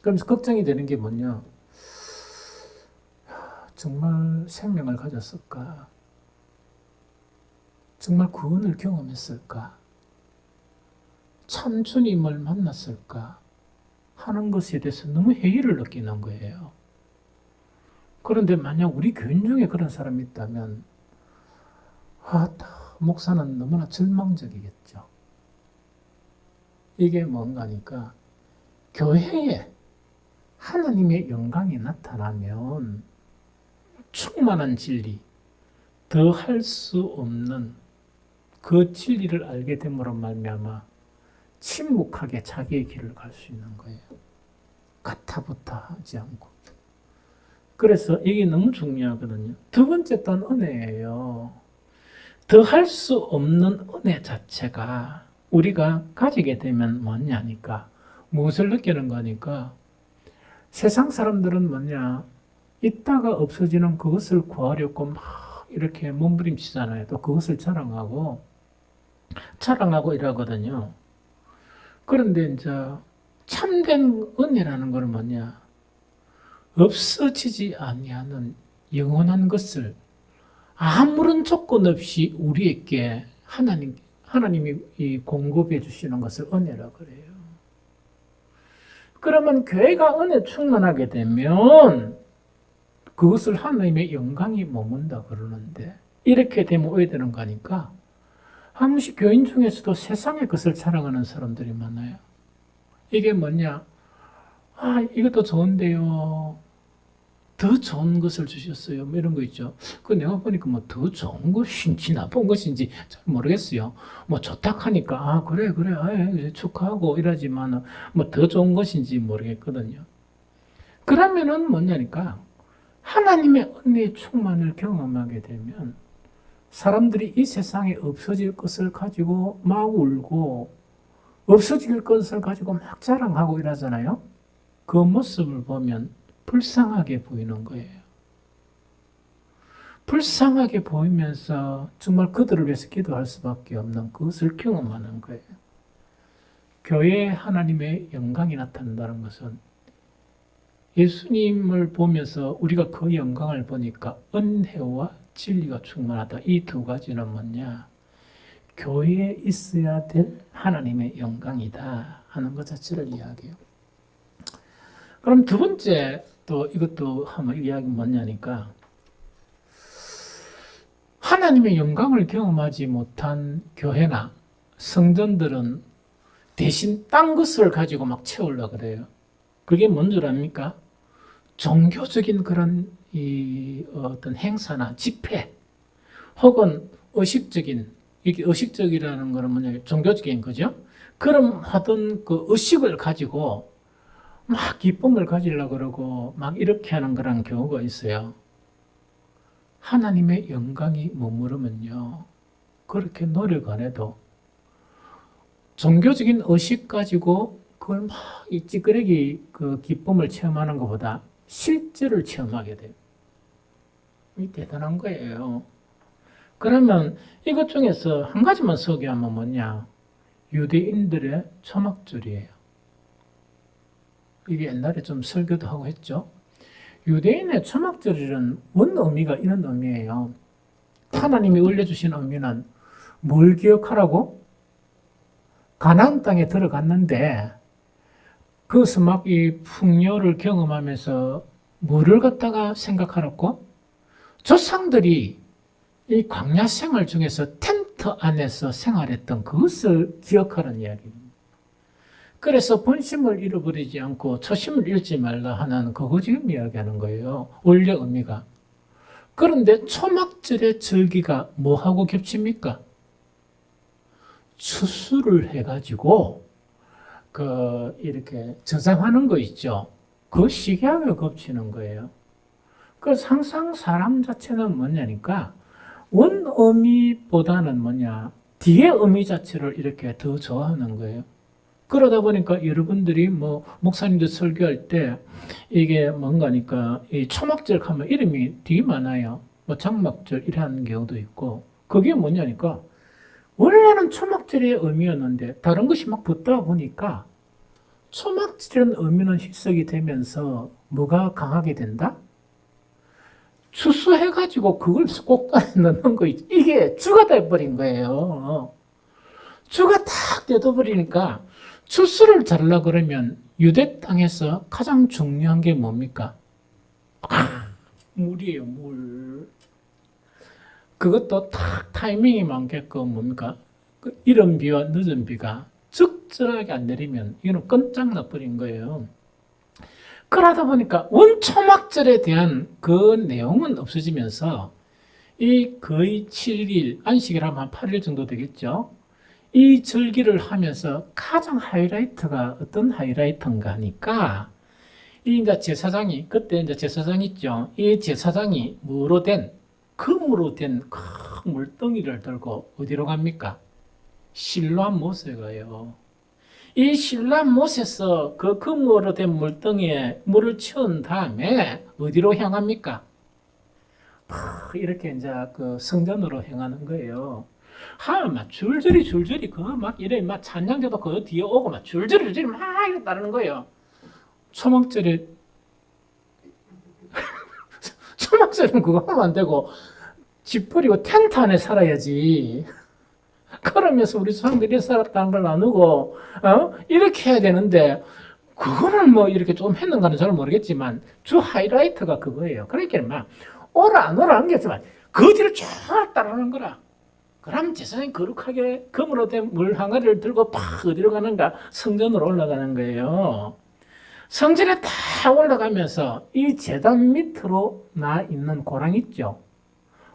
그러면서 걱정이 되는 게 뭐냐? 정말 생명을 가졌을까? 정말 구원을 경험했을까? 참 주님을 만났을까? 하는 것에 대해서 너무 회의를 느끼는 거예요. 그런데 만약 우리 교인 중에 그런 사람이 있다면 목사는 너무나 절망적이겠죠. 이게 뭔가 하니까 교회에 하나님의 영광이 나타나면 충만한 진리, 더 할 수 없는 그 진리를 알게 됨으로 말미암아 침묵하게 자기의 길을 갈 수 있는 거예요. 가타부타 하지 않고. 그래서 이게 너무 중요하거든요. 두 번째 또한 은혜예요. 더 할 수 없는 은혜 자체가 우리가 가지게 되면 뭐냐니까 무엇을 느끼는 거니까 세상 사람들은 뭐냐 있다가 없어지는 그것을 구하려고 막 이렇게 몸부림치잖아요. 또 그것을 자랑하고 이러거든요. 그런데 이제 참된 은혜라는 건 뭐냐 없어지지 아니하는 영원한 것을 아무런 조건 없이 우리에게 하나님이 이 공급해 주시는 것을 은혜라 그래요. 그러면 교회가 은혜 충만하게 되면 그것을 하나님의 영광이 머문다 그러는데 이렇게 되면 왜 되는 거니까 한 번씩 교인 중에서도 세상의 것을 자랑하는 사람들이 많아요. 이게 뭐냐? 이것도 좋은데요. 더 좋은 것을 주셨어요. 뭐 이런 거 있죠. 그 내가 보니까 뭐 더 좋은 것인지 나쁜 것인지 잘 모르겠어요. 뭐 좋다 하니까 그래 축하하고 이러지만 뭐 더 좋은 것인지 모르겠거든요. 그러면은 뭐냐니까 하나님의 은혜의 충만을 경험하게 되면 사람들이 이 세상에 없어질 것을 가지고 막 울고 없어질 것을 가지고 막 자랑하고 이러잖아요. 그 모습을 보면 불쌍하게 보이는 거예요. 불쌍하게 보이면서 정말 그들을 위해서 기도할 수밖에 없는 그것을 경험하는 거예요. 교회에 하나님의 영광이 나타난다는 것은 예수님을 보면서 우리가 그 영광을 보니까 은혜와 진리가 충만하다. 이 두 가지는 뭐냐? 교회에 있어야 될 하나님의 영광이다 하는 것 자체를 이야기해요. 그럼 두 번째 또 이것도 한번 이야기 뭐냐니까 하나님의 영광을 경험하지 못한 교회나 성전들은 대신 딴 것을 가지고 막 채우려고 그래요. 그게 뭔 줄 압니까? 종교적인 그런 어떤 행사나 집회 혹은 이게 의식적이라는 거는 뭐냐 종교적인 거죠. 그럼 하던 그 의식을 가지고 막 기쁨을 가지려고 그러고 막 이렇게 하는 그런 경우가 있어요. 하나님의 영광이 머무르면요. 그렇게 노력 안 해도 종교적인 의식 가지고 그걸 막 이 찌끄레기 그 기쁨을 체험하는 것보다 실제를 체험하게 돼요. 이 대단한 거예요. 그러면 이것 중에서 한 가지만 소개하면 뭐냐? 유대인들의 초막절이에요. 이게 옛날에 좀 설교도 하고 했죠. 유대인의 초막절이란 원 의미가 이런 의미예요. 하나님이 올려주신 의미는 뭘 기억하라고? 가나안 땅에 들어갔는데 그것을 막 이 풍요를 경험하면서 뭐를 갖다가 생각하라고? 조상들이 이 광야 생활 중에서 텐트 안에서 생활했던 그것을 기억하는 이야기입니다. 그래서 본심을 잃어버리지 않고 초심을 잃지 말라 하는 그거 지금 이야기하는 거예요. 원래 의미가. 그런데 초막절의 절기가 뭐하고 겹칩니까? 추수를 해가지고 이렇게 저장하는 거 있죠. 그 시기하고 겹치는 거예요. 그래서 항상 사람 자체는 뭐냐니까 원 의미보다는 뭐냐 뒤의 의미 자체를 이렇게 더 좋아하는 거예요. 그러다 보니까 여러분들이 뭐 목사님들 설교할 때 이게 뭔가니까 이 초막절 하면 이름이 되게 많아요. 뭐 장막절 이라는 경우도 있고 그게 뭐냐니까 원래는 초막절의 의미였는데 다른 것이 막 붙다 보니까 초막절이라는 의미는 희석이 되면서 뭐가 강하게 된다? 추수해가지고 그걸 꼭다리 넣는 거 있지. 이게 주가 돼버린 거예요. 주가 탁 떼어버리니까 추수를 잘하려 그러면 유대 땅에서 가장 중요한 게 뭡니까? 물이에요, 물. 그것도 딱 타이밍이 맞게끔 뭡니까? 그 이른 비와 늦은 비가 적절하게 안 내리면 이거는 끝장나버린 거예요. 그러다 보니까 원초막절에 대한 그 내용은 없어지면서 이 거의 7일, 안식이라면 한 8일 정도 되겠죠. 이 절기를 하면서 가장 하이라이트가 어떤 하이라이트인가 하니까 이 이제 제사장이 그때 이제 제사장 있죠. 이 제사장이 금으로 된 큰 물덩이를 들고 어디로 갑니까? 실로암 못에 가요. 이 실로암 못에서 그 금으로 된 물덩이에 물을 채운 다음에 어디로 향합니까? 이렇게 이제 그 성전으로 향하는 거예요. 막 줄줄이 막 이래 막 찬양대도 그 뒤에 오고 막 줄줄이 막 이렇게 따르는 거예요. 초막절에 초막절은 그거 하면 안 되고 집 버리고 텐트 안에 살아야지. 그러면서 우리 사람들이 살았다는 걸 나누고 이렇게 해야 되는데 그거는 뭐 이렇게 좀 했는가는 잘 모르겠지만 주 하이라이트가 그거예요. 그러니까 막 오라 안 오라 하는 게 없지만 그 뒤를 쫙 따르는 거라. 그럼 제사장이 거룩하게 금으로 된 물 항아리를 들고 팍 어디로 가는가? 성전으로 올라가는 거예요. 성전에 다 올라가면서 이 제단 밑으로 나 있는 고랑 있죠.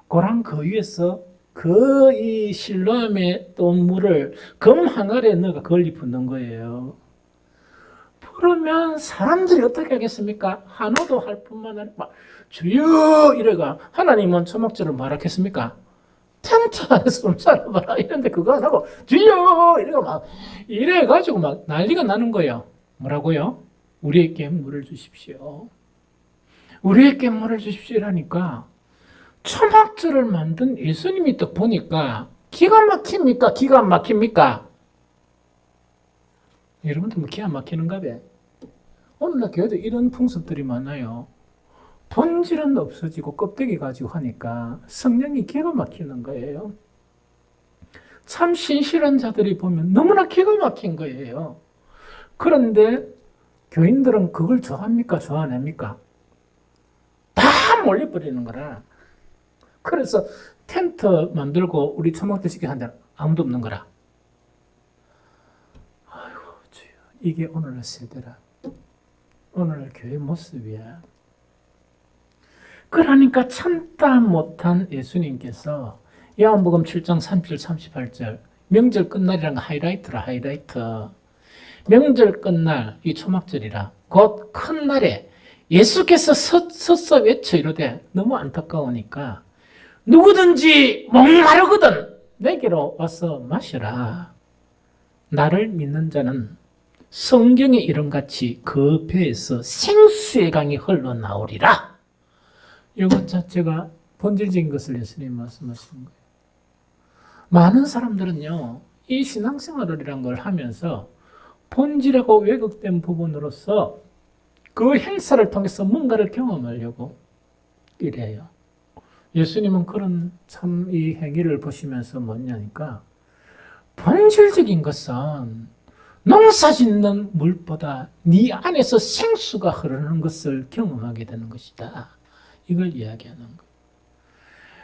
고랑 그 위에서 그 이 실로암에 떠온 물을 금 항아리에 넣어가 걸리 붓는 거예요. 그러면 사람들이 어떻게 하겠습니까? 한호도 할 뿐만 아니라 주여 이래가 하나님은 초막절을 뭐라겠습니까? 텐트 안에서 좀 살아봐라 이런데 그거 안 하고 주여 이래가 막 이래가지고 막 난리가 나는 거예요. 뭐라고요? 우리에게 물을 주십시오. 우리에게 물을 주십시오라니까 초막절을 만든 예수님이 딱 보니까 기가 막힙니까? 기가 안 막힙니까? 여러분들 뭐 기가 막히는가 봐. 오늘날 교회도 이런 풍습들이 많아요. 본질은 없어지고 껍데기 가지고 하니까 성령이 기가 막히는 거예요. 참 신실한 자들이 보면 너무나 기가 막힌 거예요. 그런데 교인들은 그걸 좋아합니까? 좋아 안 합니까? 다 몰려버리는 거라. 그래서 텐트 만들고 우리 초막절 시켜 한데 아무도 없는 거라. 아이고 주여, 이게 오늘날 세대라. 오늘날 교회 모습이야. 그러니까 참다 못한 예수님께서 요한복음 7장 30절 38절 명절 끝날이라는 거 하이라이트라 하이라이트. 명절 끝날 이 초막절이라 곧 큰 날에 예수께서 서서 외쳐 이르되 너무 안타까우니까 누구든지 목마르거든 내게로 와서 마시라. 나를 믿는 자는 성경에 이름같이 그 배에서 생수의 강이 흘러나오리라. 이것 자체가 본질적인 것을 예수님이 말씀하시는 거예요. 많은 사람들은요, 이 신앙생활이라는 걸 하면서 본질하고 왜곡된 부분으로서 그 행사를 통해서 뭔가를 경험하려고 이래요. 예수님은 그런 참 이 행위를 보시면서 뭐냐니까 본질적인 것은 농사 짓는 물보다 네 안에서 생수가 흐르는 것을 경험하게 되는 것이다. 이걸 이야기하는 거예요.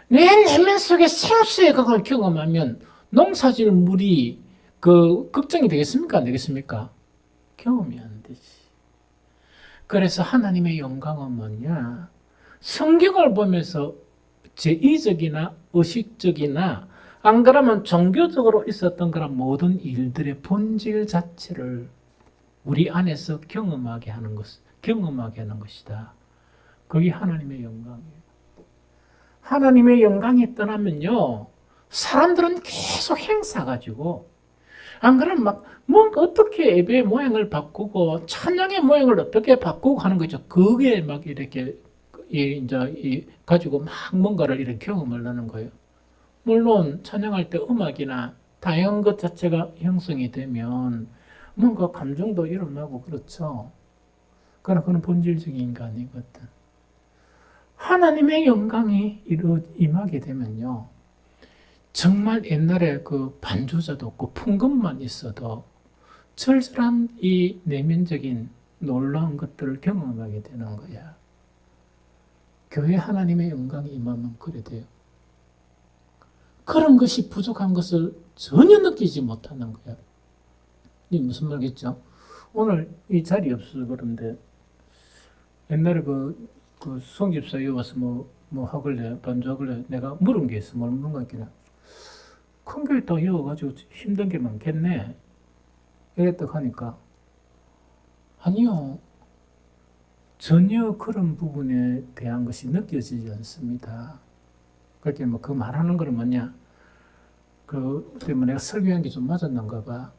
내 내면 속에 생수의 그걸 경험하면 농사질 물이 그 걱정이 되겠습니까? 안 되겠습니까? 경험이 안 되지. 그래서 하나님의 영광은 뭐냐? 성경을 보면서 제2적이나 의식적이나 안 그러면 종교적으로 있었던 그런 모든 일들의 본질 자체를 우리 안에서 경험하게 하는 것이다. 그게 하나님의 영광이에요. 하나님의 영광이 떠나면요, 사람들은 계속 행사 가지고 안 그러면 막 뭔가 어떻게 예배의 모양을 바꾸고 찬양의 모양을 어떻게 바꾸고 하는 거죠. 그게 막 이렇게 이제 가지고 막 뭔가를 이렇게 경험을 하는 거예요. 물론 찬양할 때 음악이나 다양한 것 자체가 형성이 되면 뭔가 감정도 일어나고 그렇죠. 그러나 그건 본질적인 게 아니거든. 하나님의 영광이 임하게 되면요, 정말 옛날에 그 반주자도 없고 풍금만 있어도 절절한 이 내면적인 놀라운 것들을 경험하게 되는 거야. 교회 하나님의 영광이 임하면 그래 돼요. 그런 것이 부족한 것을 전혀 느끼지 못하는 거야. 이게 무슨 말겠죠? 오늘 이 자리 없어서 그런데 옛날에 그 송집사에 와서 뭐 하길래 반주하길래 내가 물은 게 있어. 뭘 물은 거 있기나. 큰 교회 딱 이어가지고 힘든 게 많겠네. 이랬다 하니까 아니요. 전혀 그런 부분에 대한 것이 느껴지지 않습니다. 그렇게 뭐 그 말하는 건 뭐냐? 그 때문에 내가 설교한 게 좀 맞았는가 봐.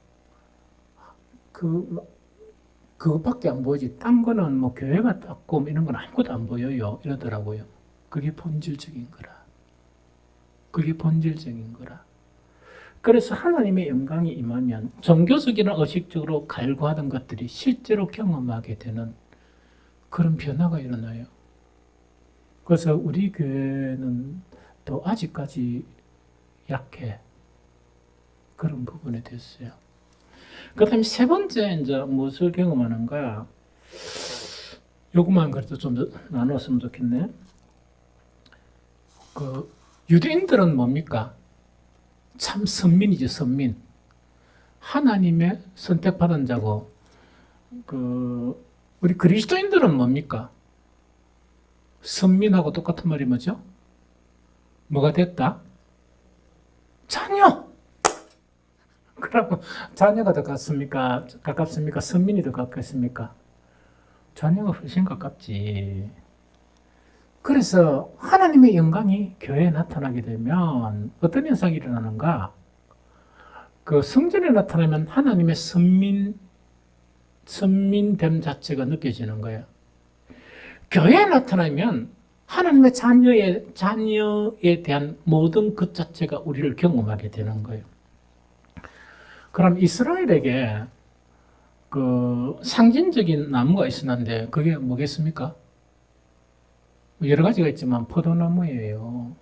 그것밖에 안 보이지. 딴 거는 뭐 교회가 닦고 뭐 이런 건 아무것도 안 보여요. 이러더라고요. 그게 본질적인 거라. 그게 본질적인 거라. 그래서 하나님의 영광이 임하면 종교적이나 의식적으로 갈구하던 것들이 실제로 경험하게 되는 그런 변화가 일어나요. 그래서 우리 교회는 또 아직까지 약해. 그런 부분에 됐어요. 그 다음에 세 번째, 이제 무엇을 경험하는가? 요것만 그래도 좀 나눴으면 좋겠네. 유대인들은 뭡니까? 참 선민이지, 선민. 하나님의 선택받은 자고, 우리 그리스도인들은 뭡니까? 선민하고 똑같은 말이 뭐죠? 뭐가 됐다? 자녀! 그러면 자녀가 더 가깝습니까? 선민이 더 가깝습니까? 자녀가 훨씬 가깝지. 그래서 하나님의 영광이 교회에 나타나게 되면 어떤 현상이 일어나는가? 그 성전에 나타나면 하나님의 선민됨 자체가 느껴지는 거예요. 교회에 나타나면 하나님의 자녀에 대한 모든 것 자체가 우리를 경험하게 되는 거예요. 그럼 이스라엘에게 그 상징적인 나무가 있었는데 그게 뭐겠습니까? 여러 가지가 있지만 포도나무예요.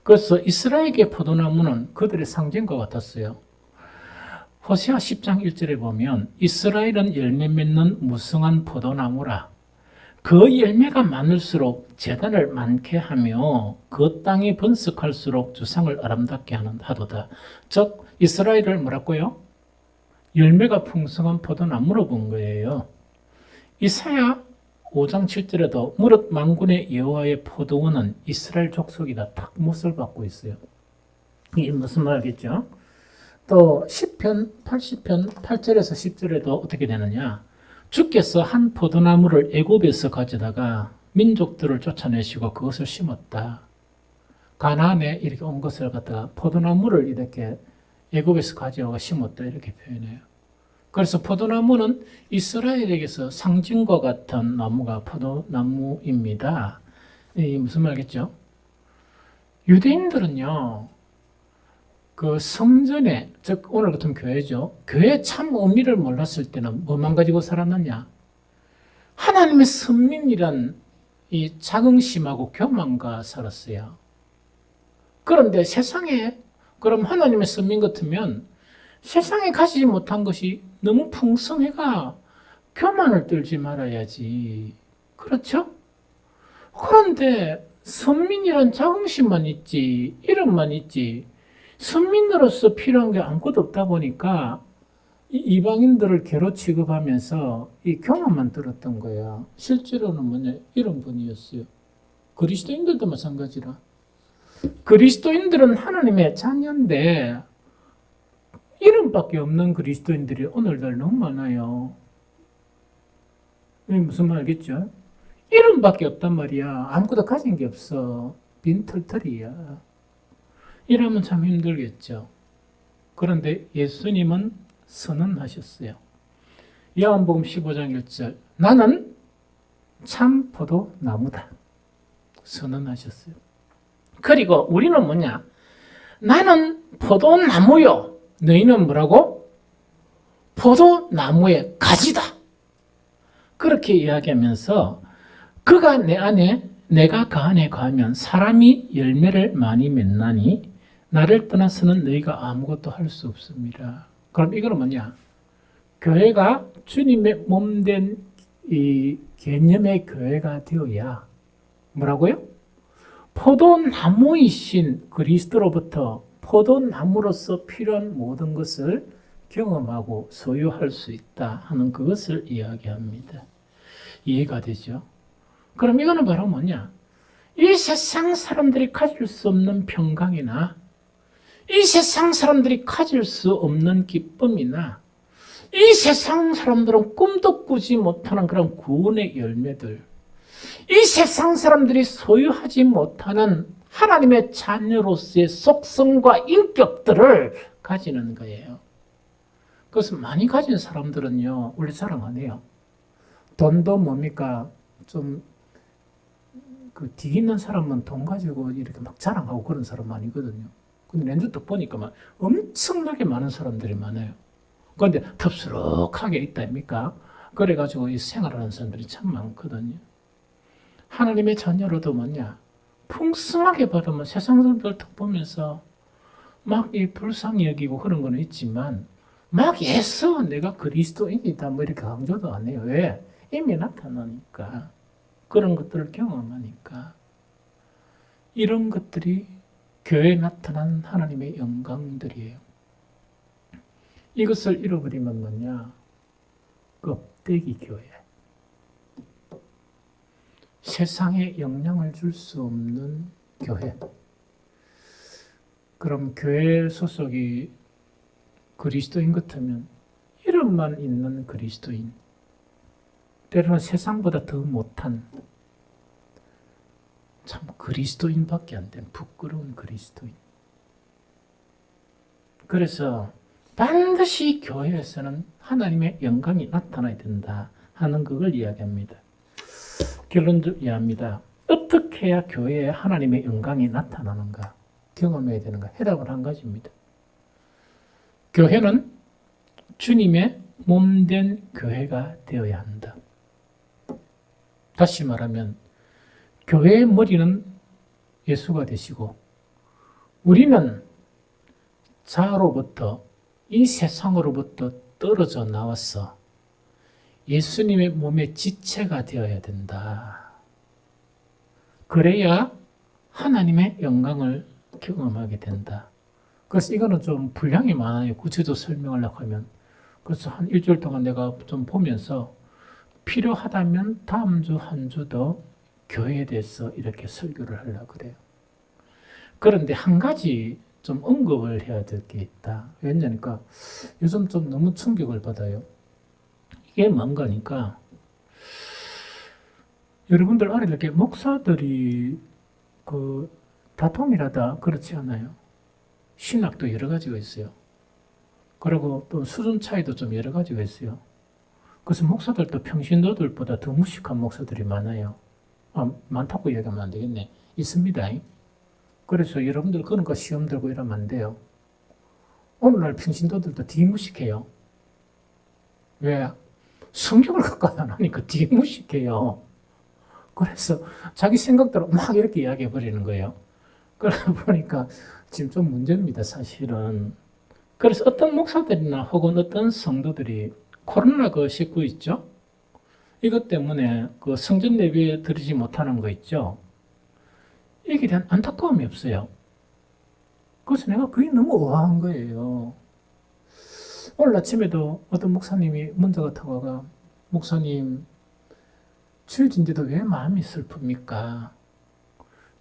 그래서 이스라엘의 포도나무는 그들의 상징과 같았어요. 호세아 10장 1절에 보면 이스라엘은 열매 맺는 무성한 포도나무라. 그 열매가 많을수록 재단을 많게 하며 그 땅이 번식할수록 주상을 아름답게 하도다. 즉 이스라엘을 뭐라고요? 열매가 풍성한 포도나무로 본 거예요. 이사야 5장 7절에도 무릇 만군의 여호와의 포도원은 이스라엘 족속이다. 딱 못을 받고 있어요. 이게 무슨 말이겠죠? 또 시편 80편 8절에서 10절에도 어떻게 되느냐? 주께서 한 포도나무를 애굽에서 가져다가 민족들을 쫓아내시고 그것을 심었다. 가나안에 이렇게 온 것을 갖다가 포도나무를 이렇게 애굽에서 가져와 심었다 이렇게 표현해요. 그래서 포도나무는 이스라엘에게서 상징과 같은 나무가 포도나무입니다. 이 무슨 말이겠죠? 유대인들은요, 그 성전에, 즉 오늘 같은 교회죠. 교회의 참 의미를 몰랐을 때는 뭐만 가지고 살았느냐? 하나님의 선민이란 이 자긍심하고 교만과 살았어요. 그런데 세상에 그럼 하나님의 선민 같으면 세상에 가지지 못한 것이 너무 풍성해가 교만을 떨지 말아야지. 그렇죠? 그런데 선민이란 자긍심만 있지, 이름만 있지, 선민으로서 필요한 게 아무것도 없다 보니까 이방인들을 개로 취급하면서 이 교만만 들었던 거야. 실제로는 뭐냐? 이런 분이었어요. 그리스도인들도 마찬가지라. 그리스도인들은 하나님의 자녀인데 이름밖에 없는 그리스도인들이 오늘날 너무 많아요. 이게 무슨 말이겠죠? 이름밖에 없단 말이야. 아무것도 가진 게 없어. 빈털털이야. 이러면 참 힘들겠죠. 그런데 예수님은 선언하셨어요. 요한복음 15장 1절 나는 참 포도나무다. 선언하셨어요. 그리고 우리는 뭐냐? 나는 포도나무요. 너희는 뭐라고? 포도나무의 가지다. 그렇게 이야기하면서 그가 내 안에 내가 그 안에 거하면 사람이 열매를 많이 맺나니 나를 떠나서는 너희가 아무것도 할 수 없습니다. 그럼 이거는 뭐냐? 교회가 주님의 몸된 이 개념의 교회가 되어야 뭐라고요? 포도나무이신 그리스도로부터 포도나무로서 필요한 모든 것을 경험하고 소유할 수 있다 하는 그것을 이야기합니다. 이해가 되죠? 그럼 이거는 바로 뭐냐? 이 세상 사람들이 가질 수 없는 평강이나 이 세상 사람들이 가질 수 없는 기쁨이나 이 세상 사람들은 꿈도 꾸지 못하는 그런 구원의 열매들, 이 세상 사람들이 소유하지 못하는 하나님의 자녀로서의 속성과 인격들을 가지는 거예요. 그것을 많이 가진 사람들은요, 원래 자랑 안 해요. 돈도 뭡니까? 좀, 뒷 있는 사람은 돈 가지고 이렇게 막 자랑하고 그런 사람 아니거든요. 근데 렌즈도 보니까 막 엄청나게 많은 사람들이 많아요. 그런데 덥수룩하게 있다, 아닙니까? 그래가지고 이 생활하는 사람들이 참 많거든요. 하나님의 자녀로도 뭐냐? 풍성하게 받으면 세상 사람들 딱 보면서 막 이 불쌍히 여기고 그런 거는 있지만 막 예수 내가 그리스도인이다 뭐 이렇게 강조도 안 해요. 왜? 이미 나타나니까. 그런 것들을 경험하니까. 이런 것들이 교회에 나타난 하나님의 영광들이에요. 이것을 잃어버리면 뭐냐? 껍데기 교회. 세상에 영향을 줄 수 없는 교회. 그럼 교회 소속이 그리스도인 같으면 이름만 있는 그리스도인. 때로는 세상보다 더 못한 참 그리스도인밖에 안 된 부끄러운 그리스도인. 그래서 반드시 교회에서는 하나님의 영광이 나타나야 된다 하는 그걸 이야기합니다. 결론을 이야기합니다. 어떻게 해야 교회에 하나님의 영광이 나타나는가? 경험해야 되는가? 해답은 한 가지입니다. 교회는 주님의 몸된 교회가 되어야 한다. 다시 말하면 교회의 머리는 예수가 되시고 우리는 자로부터 이 세상으로부터 떨어져 나와서 예수님의 몸의 지체가 되어야 된다. 그래야 하나님의 영광을 경험하게 된다. 그래서 이거는 좀 분량이 많아요. 구체적으로 설명하려고 하면. 그래서 한 일주일 동안 내가 좀 보면서 필요하다면 다음 주 한 주 더 교회에 대해서 이렇게 설교를 하려고 그래요. 그런데 한 가지 좀 언급을 해야 될 게 있다. 왜냐니까 요즘 좀 너무 충격을 받아요. 이게 뭔가니까 여러분들 알아야 될 게 목사들이 다통이라다 그렇지 않아요. 신학도 여러 가지가 있어요. 그리고 또 수준 차이도 좀 여러 가지가 있어요. 그래서 목사들도 평신도들보다 더 무식한 목사들이 많아요. 많다고 얘기하면 안 되겠네. 있습니다. 그래서 여러분들 그런 거 시험 들고 이러면 안 돼요. 오늘날 평신도들도 되게 무식해요. 왜? 성경을 갖고 안 하니까 되게 무식해요. 그래서 자기 생각대로 막 이렇게 이야기해 버리는 거예요. 그러다 보니까 지금 좀 문제입니다, 사실은. 그래서 어떤 목사들이나 혹은 어떤 성도들이 코로나 19 있죠? 이것 때문에 그 성전 예배에 드리지 못하는 거 있죠? 이게 대한 안타까움이 없어요. 그래서 내가 그게 너무 의아한 거예요. 오늘 아침에도 어떤 목사님이 문자 같은 거가 목사님 주일인데도 왜 마음이 슬픕니까?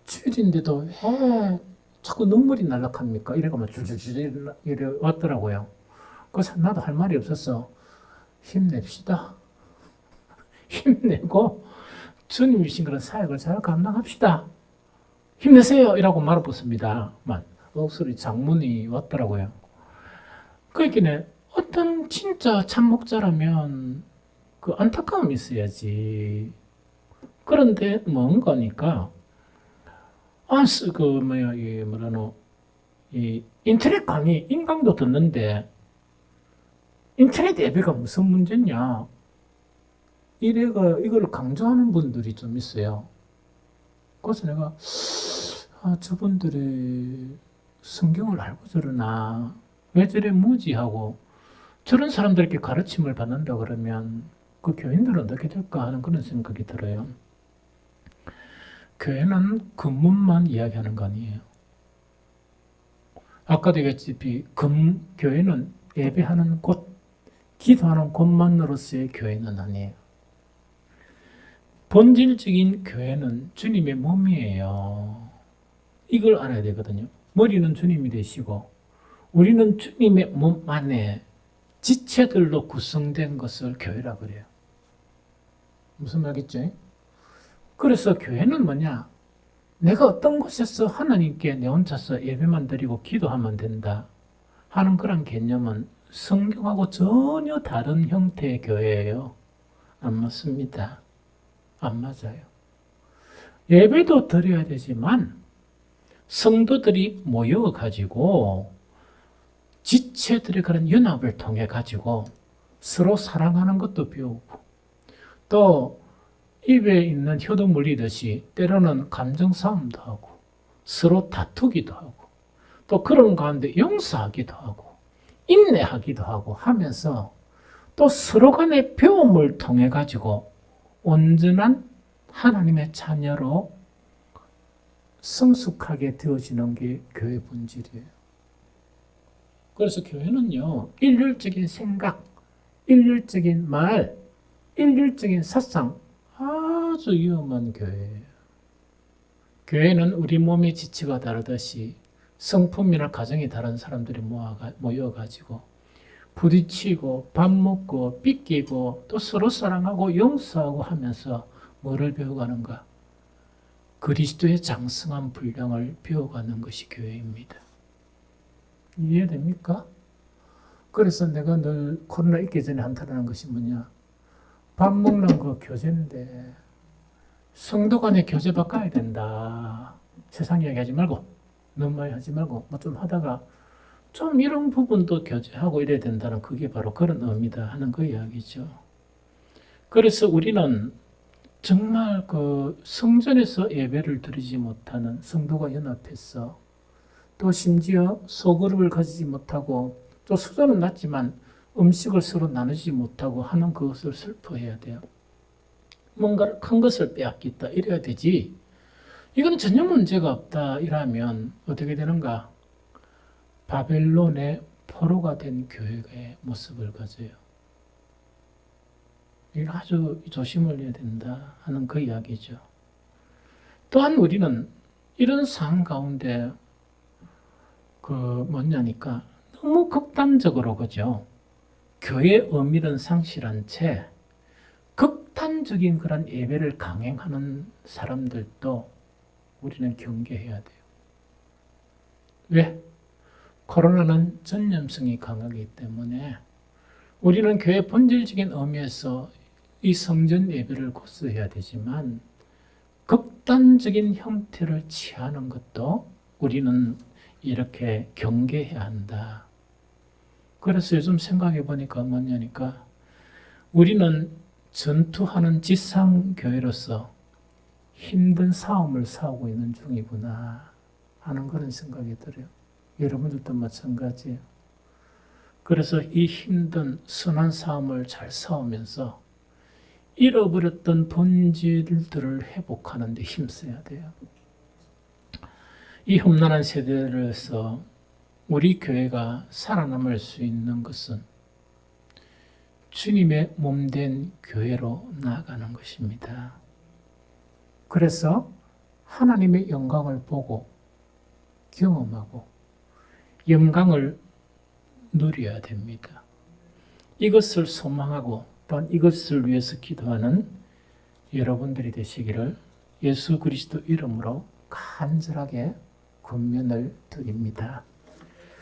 주일인데도 왜 자꾸 눈물이 날락합니까? 이래가면 줄줄줄 이래 왔더라고요. 그래서 나도 할 말이 없었어. 힘냅시다. 힘내고 주님이신 그런 사역을 잘 감당합시다. 힘내세요. 이라고 말해봤습니다. 목소리 장문이 왔더라고요. 그러니까 어떤 진짜 참목자라면 그 안타까움이 있어야지. 그런데 뭔가니까 이 인터넷 강의 인강도 듣는데 인터넷 예배가 무슨 문제냐? 이거를 강조하는 분들이 좀 있어요. 그래서 내가 저분들이 성경을 알고 저러나 왜 저래 무지하고 저런 사람들에게 가르침을 받는다 그러면 그 교인들은 어떻게 될까 하는 그런 생각이 들어요. 교회는 근문만 이야기하는 거 아니에요. 아까도 얘기했듯이 교회는 예배하는 곳, 기도하는 곳만으로서의 교회는 아니에요. 본질적인 교회는 주님의 몸이에요. 이걸 알아야 되거든요. 머리는 주님이 되시고 우리는 주님의 몸 안에 지체들로 구성된 것을 교회라 그래요. 무슨 말이겠죠? 그래서 교회는 뭐냐? 내가 어떤 곳에서 하나님께 내 혼자서 예배만 드리고 기도하면 된다 하는 그런 개념은 성경하고 전혀 다른 형태의 교회예요. 안 맞습니다. 안 맞아요. 예배도 드려야 되지만 성도들이 모여가지고 지체들의 그런 연합을 통해 가지고 서로 사랑하는 것도 배우고 또 입에 있는 혀도 물리듯이 때로는 감정 싸움도 하고 서로 다투기도 하고 또 그런 가운데 용서하기도 하고 인내하기도 하고 하면서 또 서로 간의 배움을 통해 가지고 온전한 하나님의 자녀로 성숙하게 되어지는 게 교회 본질이에요. 그래서 교회는요, 일률적인 생각, 일률적인 말, 일률적인 사상, 아주 위험한 교회예요. 교회는 우리 몸의 지체가 다르듯이 성품이나 가정이 다른 사람들이 모여가지고 부딪히고 밥 먹고 삐끼고 또 서로 사랑하고 용서하고 하면서 뭐를 배워가는가? 그리스도의 장성한 분량을 배워가는 것이 교회입니다. 이해됩니까? 그래서 내가 늘 코로나 있기 전에 한탄하는 것이 뭐냐? 밥 먹는 거 교제인데 성도 간에 교제 바꿔야 된다. 세상 이야기 하지 말고 너무 많이 하지 말고 뭐 좀 하다가 좀 이런 부분도 교제하고 이래야 된다는 그게 바로 그런 의미다 하는 그 이야기죠. 그래서 우리는 정말 그 성전에서 예배를 드리지 못하는 성도가 연합해서 또 심지어 소그룹을 가지지 못하고 또 수준은 낮지만 음식을 서로 나누지 못하고 하는 그것을 슬퍼해야 돼요. 뭔가 큰 것을 빼앗겼다 이래야 되지. 이건 전혀 문제가 없다 이라면 어떻게 되는가? 바벨론의 포로가 된 교회의 모습을 가져요. 이걸 아주 조심을 해야 된다 하는 그 이야기죠. 또한 우리는 이런 상황 가운데 뭐냐니까 너무 극단적으로 그죠. 교회의 의미를 상실한 채 극단적인 그런 예배를 강행하는 사람들도 우리는 경계해야 돼요. 왜? 코로나는 전염성이 강하기 때문에 우리는 교회 본질적인 의미에서 이 성전 예배를 고수해야 되지만 극단적인 형태를 취하는 것도 우리는 이렇게 경계해야 한다. 그래서 요즘 생각해 보니까 뭐냐니까 우리는 전투하는 지상교회로서 힘든 싸움을 싸우고 있는 중이구나 하는 그런 생각이 들어요. 여러분들도 마찬가지예요. 그래서 이 힘든 선한 싸움을 잘 싸우면서 잃어버렸던 본질들을 회복하는 데 힘써야 돼요. 이 험난한 세대로서 우리 교회가 살아남을 수 있는 것은 주님의 몸된 교회로 나아가는 것입니다. 그래서 하나님의 영광을 보고 경험하고 영광을 누려야 됩니다. 이것을 소망하고 또한 이것을 위해서 기도하는 여러분들이 되시기를 예수 그리스도 이름으로 간절하게 권면을 드립니다.